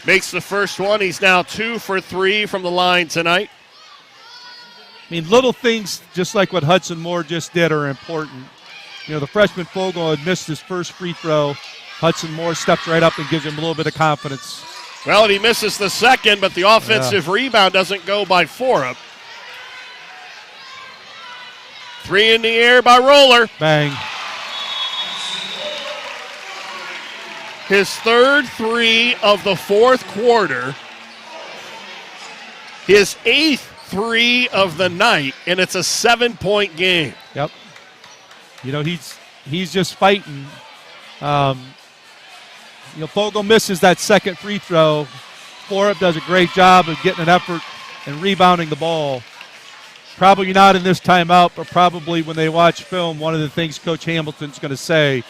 [SPEAKER 2] Makes the first one. He's now 2 for 3 from the line tonight.
[SPEAKER 1] I mean, little things just like what Hudson Moore just did are important. You know, the freshman Fogle had missed his first free throw. Hudson Moore steps right up and gives him a little bit of confidence.
[SPEAKER 2] Well, and he misses the second, but the offensive rebound doesn't go by Forup. 3 in the air by Roller.
[SPEAKER 1] Bang.
[SPEAKER 2] His third 3 of the fourth quarter. His 8th 3 of the night, and it's a 7-point game.
[SPEAKER 1] Yep. You know, he's just fighting. You know, Fogle misses that second free throw. Forup does a great job of getting an effort and rebounding the ball. Probably not in this timeout, but probably when they watch film, one of the things Coach Hamilton's going to say,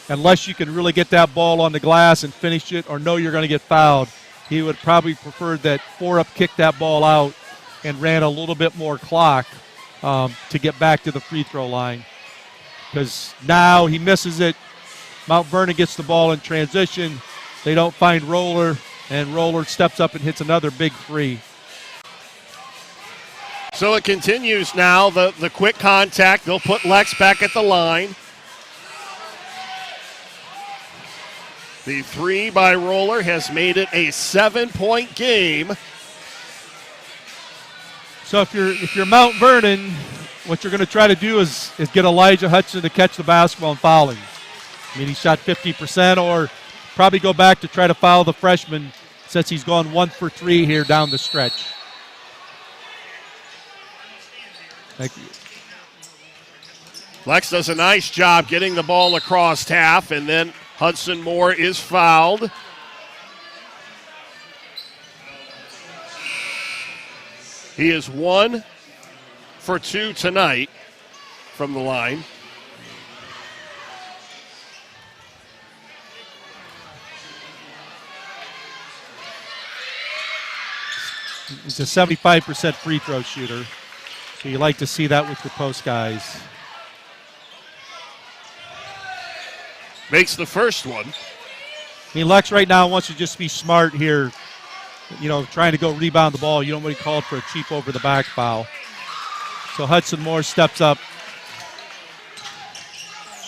[SPEAKER 1] unless you can really get that ball on the glass and finish it or know you're going to get fouled, he would probably prefer that Forup kick that ball out and ran a little bit more clock to get back to the free throw line. Because now he misses it. Mt Vernon gets the ball in transition. They don't find Roller, and Roller steps up and hits another big 3.
[SPEAKER 2] So it continues now, the quick contact. They'll put Lex back at the line. The 3 by Roller has made it a 7-point game.
[SPEAKER 1] So if you're Mt Vernon, what you're going to try to do is get Elijah Hudson to catch the basketball and foul him. I mean, he shot 50%, or probably go back to try to foul the freshman since he's gone 1 for 3 here down the stretch. Thank you.
[SPEAKER 2] Lex does a nice job getting the ball across half, and then Hudson Moore is fouled. He is 1 for 2 tonight from the line.
[SPEAKER 1] He's a 75% free throw shooter, so you like to see that with your post guys.
[SPEAKER 2] Makes the first one.
[SPEAKER 1] I mean, Lex right now wants to just be smart here, you know, trying to go rebound the ball. You don't want to call for a cheap over the back foul. So Hudson Moore steps up,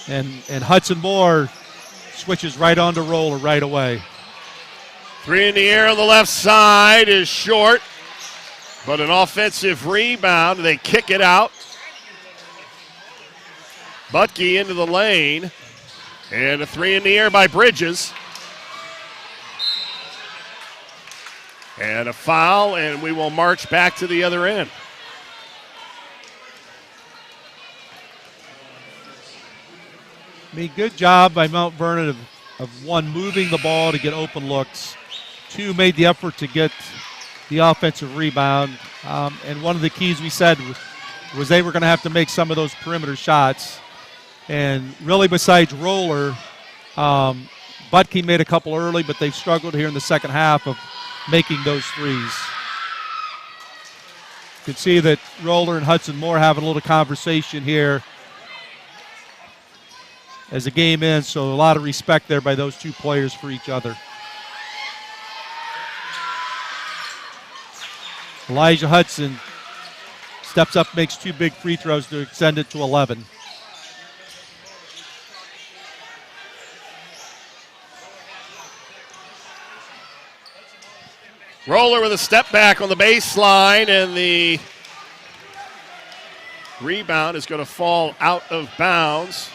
[SPEAKER 1] and Hudson Moore switches right on to Roller right away.
[SPEAKER 2] 3 in the air on the left side is short, but an offensive rebound. They kick it out. Butke into the lane, and a 3 in the air by Bridges. And a foul, and we will march back to the other end.
[SPEAKER 1] I mean, good job by Mt Vernon of one, moving the ball to get open looks. 2, made the effort to get the offensive rebound. And one of the keys we said was they were going to have to make some of those perimeter shots. And really besides Roller, Butke made a couple early, but they've struggled here in the second half of making those threes. You can see that Roller and Hudson Moore having a little conversation here as the game ends, so a lot of respect there by those 2 players for each other. Elijah Hudson steps up, makes 2 big free throws to extend it to 11.
[SPEAKER 2] Roller with a step back on the baseline, and the rebound is going to fall out of bounds.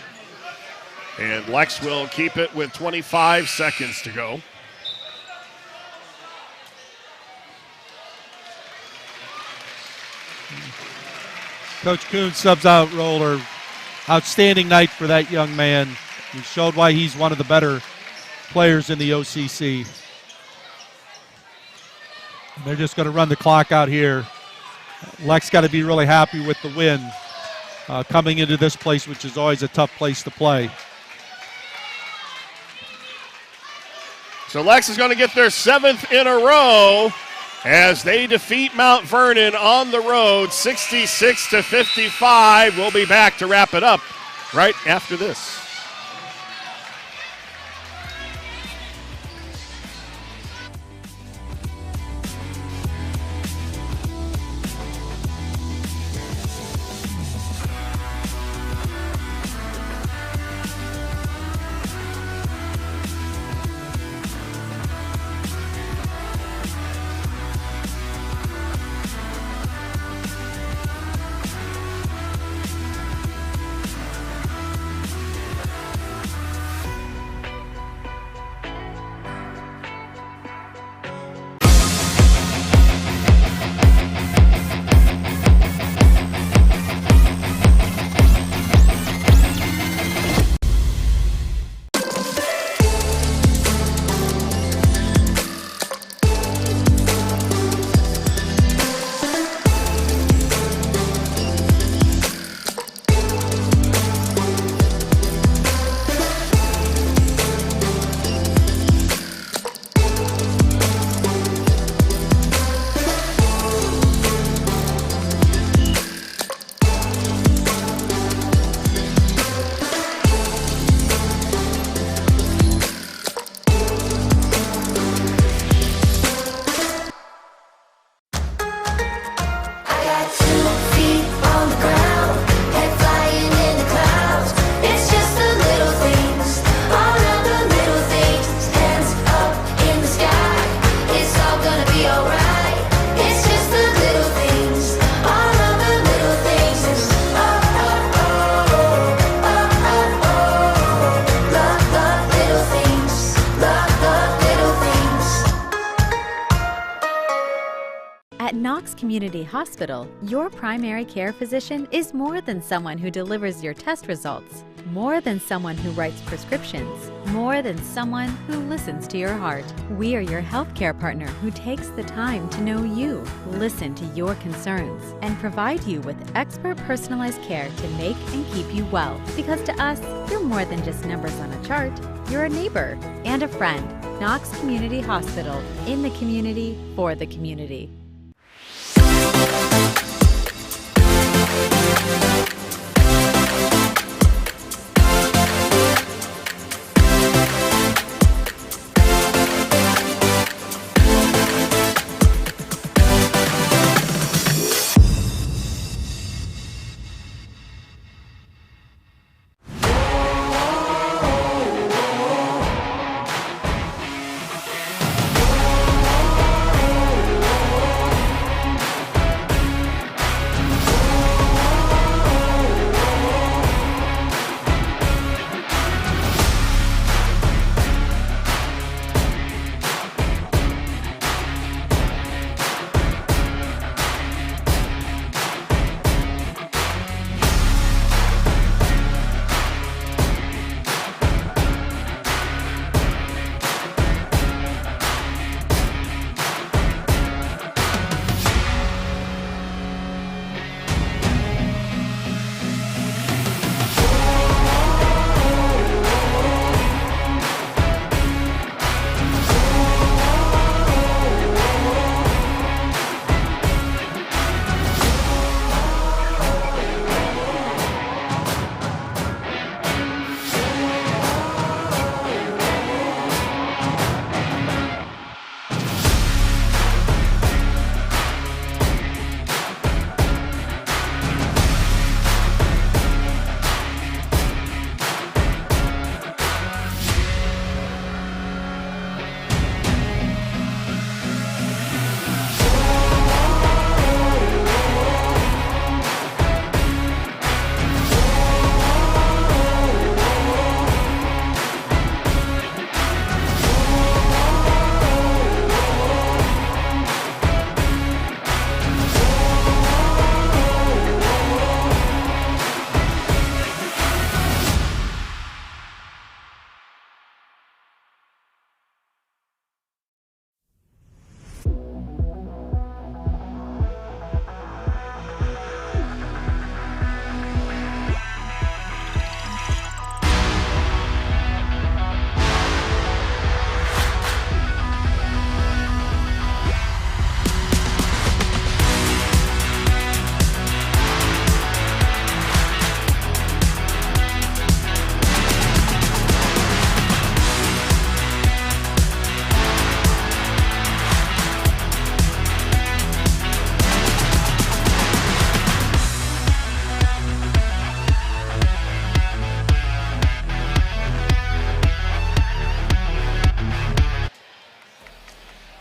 [SPEAKER 2] And Lex will keep it with 25 seconds to go.
[SPEAKER 1] Coach Kuhn subs out Roller. Outstanding night for that young man. He showed why he's one of the better players in the OCC. They're just going to run the clock out here. Lex got to be really happy with the win coming into this place, which is always a tough place to play.
[SPEAKER 2] So Lex is going to get their 7th in a row as they defeat Mt Vernon on the road, 66-55. We'll be back to wrap it up right after this.
[SPEAKER 3] Community Hospital, your primary care physician is more than someone who delivers your test results, more than someone who writes prescriptions, more than someone who listens to your heart. We are your healthcare partner who takes the time to know you, listen to your concerns, and provide you with expert personalized care to make and keep you well. Because to us, you're more than just numbers on a chart. You're a neighbor and a friend. Knox Community Hospital, in the community, for the community.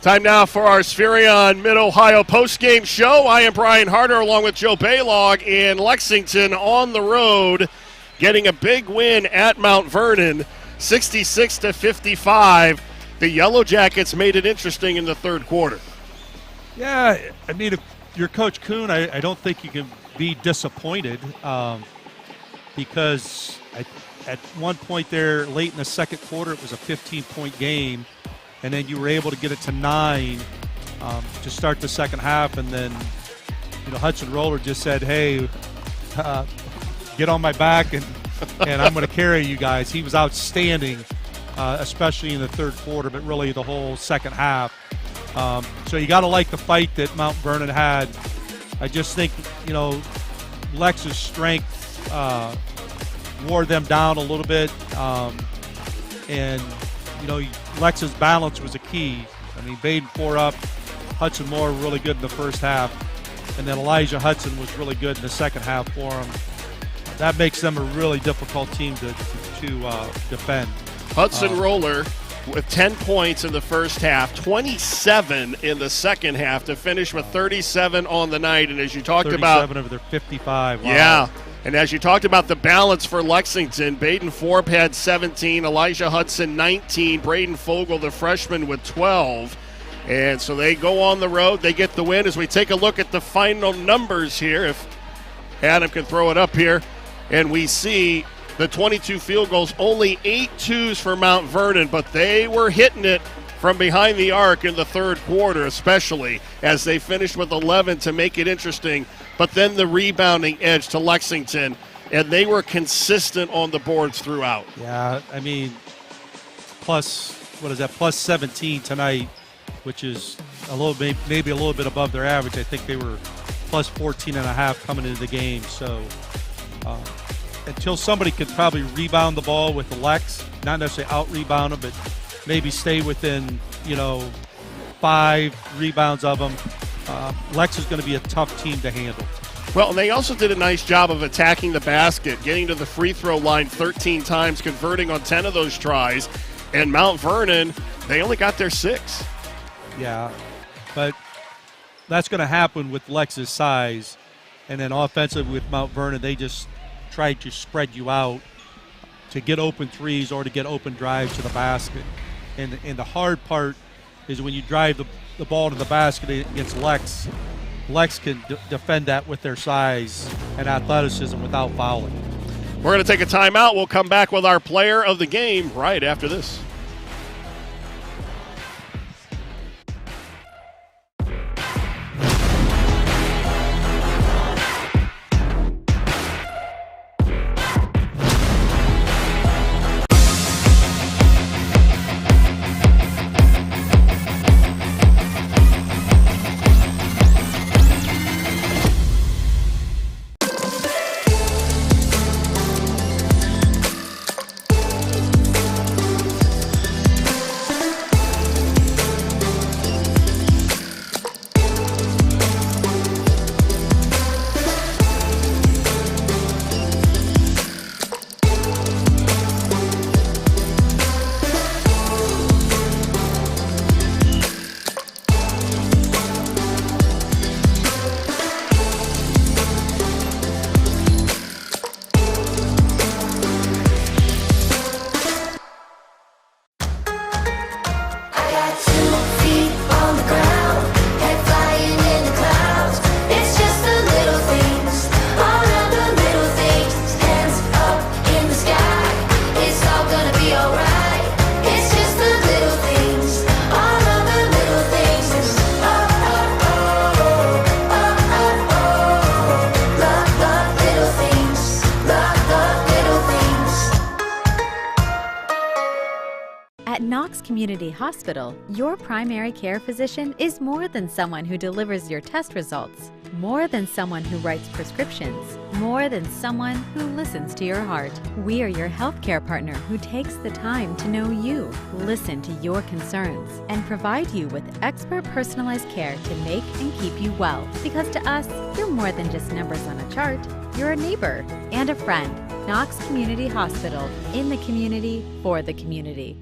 [SPEAKER 2] Time now for our Spherion Mid-Ohio postgame show. I am Brian Harter along with Joe Balogh in Lexington on the road, getting a big win at Mt Vernon, 66-55. The Yellow Jackets made it interesting in the third quarter.
[SPEAKER 1] Yeah, I mean, if you're Coach Kuhn, I don't think you can be disappointed because at one point there, late in the second quarter, it was a 15-point game. And then you were able to get it to 9 to start the second half. And then, Hudson Roller just said, hey, get on my back and I'm going to carry you guys. He was outstanding, especially in the third quarter, but really the whole second half. So you got to like the fight that Mt Vernon had. I just think, Lex's strength wore them down a little bit. And Lex's balance was a key. I mean, Brayden Fogle up, Hudson Moore really good in the first half, and then Elijah Hudson was really good in the second half for him. That makes them a really difficult team to defend.
[SPEAKER 2] Hudson Roller with 10 points in the first half, 27 in the second half to finish with 37 on the night. And as you talked
[SPEAKER 1] 37
[SPEAKER 2] about,
[SPEAKER 1] 37 of their 55. Wow.
[SPEAKER 2] Yeah. And as you talked about the balance for Lexington, Brayden Fogle had 17, Elijah Hudson 19, Brayden Fogle, the freshman, with 12. And so they go on the road. They get the win. As we take a look at the final numbers here, if Adam can throw it up here, and we see the 22 field goals, only 8 twos for Mount Vernon, but they were hitting it from behind the arc in the third quarter, especially as they finished with 11 to make it interesting. But then the rebounding edge to Lexington, and they were consistent on the boards throughout.
[SPEAKER 1] Yeah, I mean, plus 17 tonight, which is maybe a little bit above their average. I think they were plus 14.5 coming into the game. So until somebody could probably rebound the ball with the Lex, not necessarily out-rebound them, but maybe stay within, 5 rebounds of them, Lex is going to be a tough team to handle.
[SPEAKER 2] Well, and they also did a nice job of attacking the basket, getting to the free throw line 13 times, converting on 10 of those tries. And Mount Vernon, they only got their 6.
[SPEAKER 1] Yeah, but that's going to happen with Lex's size. And then offensively with Mount Vernon, they just tried to spread you out to get open threes or to get open drives to the basket. And the hard part is when you drive the ball to the basket against Lex can defend that with their size and athleticism without fouling.
[SPEAKER 2] We're going to take a timeout. We'll come back with our player of the game right after this.
[SPEAKER 3] At Knox Community Hospital, your primary care physician is more than someone who delivers your test results, more than someone who writes prescriptions, more than someone who listens to your heart. We are your healthcare partner who takes the time to know you, listen to your concerns, and provide you with expert personalized care to make and keep you well. Because to us, you're more than just numbers on a chart. You're a neighbor and a friend. Knox Community Hospital, in the community, for the community.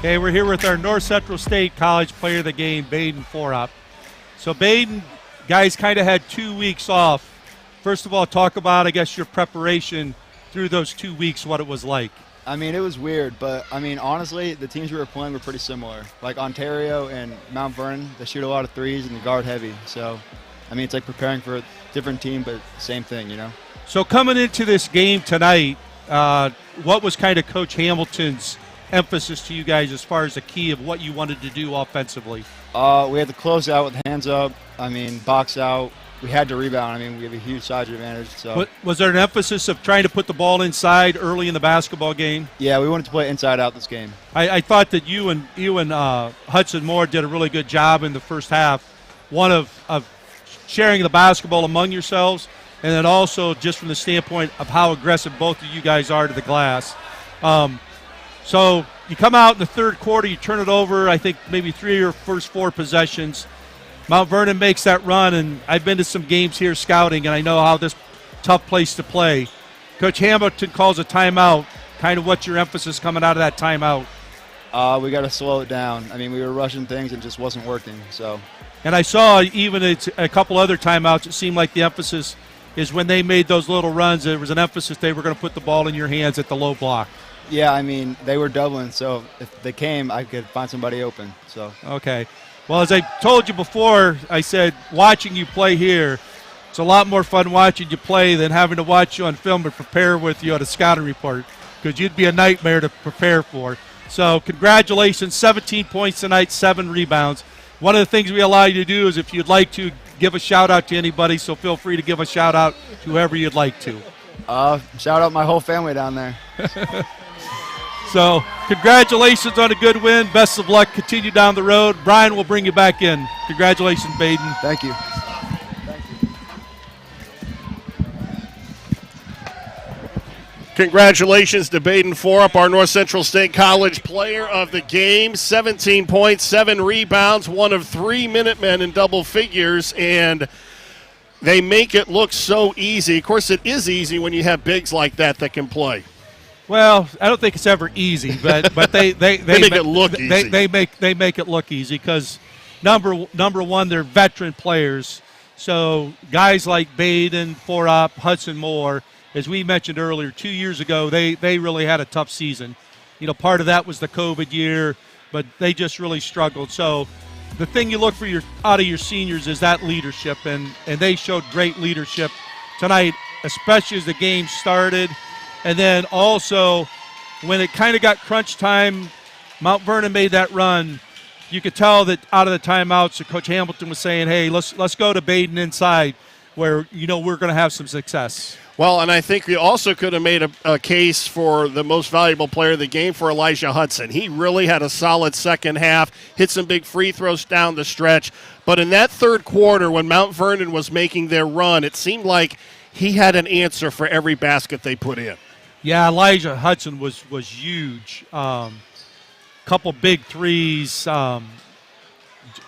[SPEAKER 1] Okay, we're here with our North Central State College Player of the Game, Brayden Fogle. So, Brayden, guys kind of had 2 weeks off. First of all, talk about, I guess, your preparation through those 2 weeks, what it was like.
[SPEAKER 4] I mean, it was weird, but, I mean, honestly, the teams we were playing were pretty similar. Like Ontario and Mount Vernon, they shoot a lot of threes and they guard heavy. So, I mean, it's like preparing for a different team, but same thing, you know? So
[SPEAKER 1] coming into this game tonight, what was kind of Coach Hamilton's emphasis to you guys as far as the key of what you wanted to do offensively?
[SPEAKER 4] We had to close out with hands up, I mean, box out, we had to rebound. I mean, we have a huge size advantage. So
[SPEAKER 1] was there an emphasis of trying to put the ball inside early in the basketball game?
[SPEAKER 4] Yeah, we wanted to play inside out this game.
[SPEAKER 1] I thought that you and Hudson Moore did a really good job in the first half. One of sharing the basketball among yourselves, and then also just from the standpoint of how aggressive both of you guys are to the glass. So you come out in the third quarter, you turn it over, I think maybe 3 of your first 4 possessions. Mount Vernon makes that run, and I've been to some games here scouting, and I know how this tough place to play. Coach Hamilton calls a timeout. Kind of what's your emphasis coming out of that timeout?
[SPEAKER 4] We got to slow it down. I mean, we were rushing things and it just wasn't working. So.
[SPEAKER 1] And I saw even a couple other timeouts, it seemed like the emphasis is when they made those little runs, there was an emphasis they were going to put the ball in your hands at the low block.
[SPEAKER 4] Yeah, I mean, they were doubling, so if they came, I could find somebody open. So.
[SPEAKER 1] Okay. Well, as I told you before, I said watching you play here, it's a lot more fun watching you play than having to watch you on film and prepare with you at a scouting report, because you'd be a nightmare to prepare for. So congratulations, 17 points tonight, 7 rebounds. One of the things we allow you to do is if you'd like to give a shout-out to anybody, so feel free to give a shout-out to whoever you'd like to.
[SPEAKER 4] Shout out my whole family down there.
[SPEAKER 1] So congratulations on a good win. Best of luck. Continue down the road. Brian will bring you back in. Congratulations, Brayden.
[SPEAKER 4] Thank you.
[SPEAKER 2] Congratulations to Brayden Fogle, our North Central State College player of the game. 17 points, 7 rebounds, one of 3 Minutemen in double figures, and they make it look so easy. Of course, it is easy when you have bigs like that can play.
[SPEAKER 1] Well, I don't think it's ever easy, but they
[SPEAKER 2] make it look easy.
[SPEAKER 1] They make it look easy because number one, they're veteran players. So guys like Brayden Fogle, Hudson Moore, as we mentioned earlier, 2 years ago, they really had a tough season. You know, part of that was the COVID year, but they just really struggled. So the thing you look for out of your seniors is that leadership, and they showed great leadership tonight, especially as the game started. And then also when it kind of got crunch time, Mount Vernon made that run. You could tell that out of the timeouts, Coach Hamilton was saying, hey, let's go to Brayden inside where, we're going to have some success.
[SPEAKER 2] Well, and I think we also could have made a case for the most valuable player of the game for Elijah Hudson. He really had a solid second half, hit some big free throws down the stretch. But in that third quarter, when Mount Vernon was making their run, it seemed like he had an answer for every basket they put in.
[SPEAKER 1] Yeah, Elijah Hudson was huge. Couple big threes,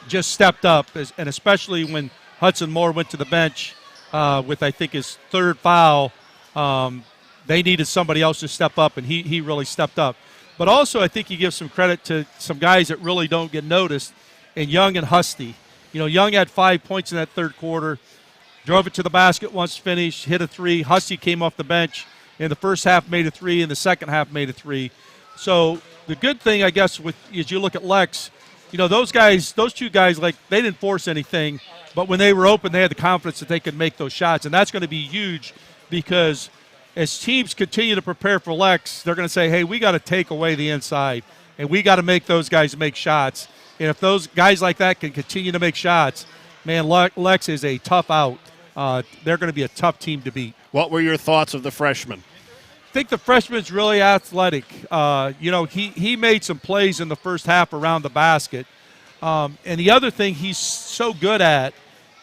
[SPEAKER 1] just stepped up, and especially when Hudson Moore went to the bench with, I think, his third foul. They needed somebody else to step up, and he really stepped up. But also I think you give some credit to some guys that really don't get noticed, and Young and Husty. Young had 5 points in that third quarter, drove it to the basket once finished, hit a 3. Husty came off the bench. In the first half made a 3, in the second half made a 3. So the good thing, I guess, as you look at Lex, those two guys, like, they didn't force anything, but when they were open, they had the confidence that they could make those shots. And that's going to be huge because as teams continue to prepare for Lex, they're going to say, hey, we got to take away the inside, and we got to make those guys make shots. And if those guys like that can continue to make shots, man, Lex is a tough out. They're going to be a tough team to beat.
[SPEAKER 2] What were your thoughts of the freshman?
[SPEAKER 1] I think the freshman's really athletic. He made some plays in the first half around the basket. And the other thing he's so good at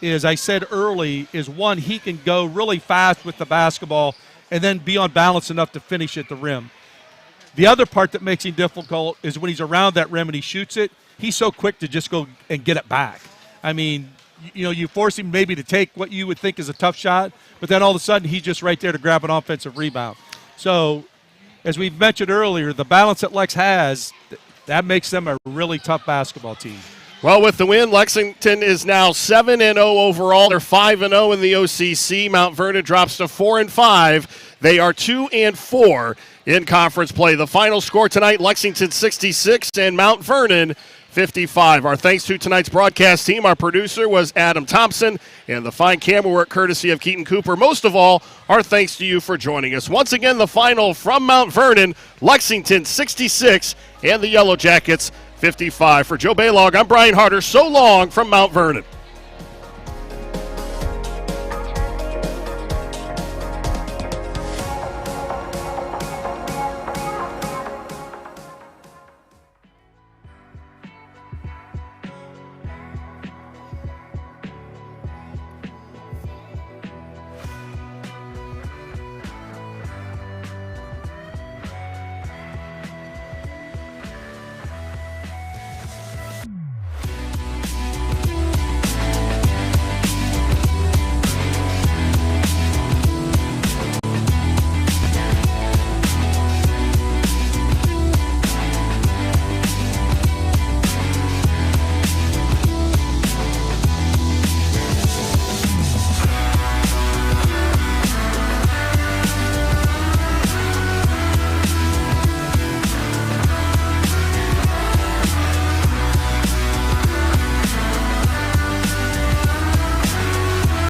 [SPEAKER 1] is, I said early, is one, he can go really fast with the basketball and then be on balance enough to finish at the rim. The other part that makes him difficult is when he's around that rim and he shoots it, he's so quick to just go and get it back. I mean, you force him maybe to take what you would think is a tough shot, but then all of a sudden he's just right there to grab an offensive rebound. So, as we've mentioned earlier, the balance that Lex has, that makes them a really tough basketball team.
[SPEAKER 2] Well, with the win, Lexington is now 7-0 overall. They're 5-0 in the OCC. Mount Vernon drops to 4-5. They are 2-4 in conference play. The final score tonight, Lexington 66 and Mount Vernon 55. Our thanks to tonight's broadcast team. Our producer was Adam Thompson, and the fine camera work courtesy of Keaton Cooper. Most of all, our thanks to you for joining us. Once again, the final from Mount Vernon, Lexington 66 and the Yellow Jackets 55. For Joe Balogh, I'm Brian Harter. So long from Mount Vernon.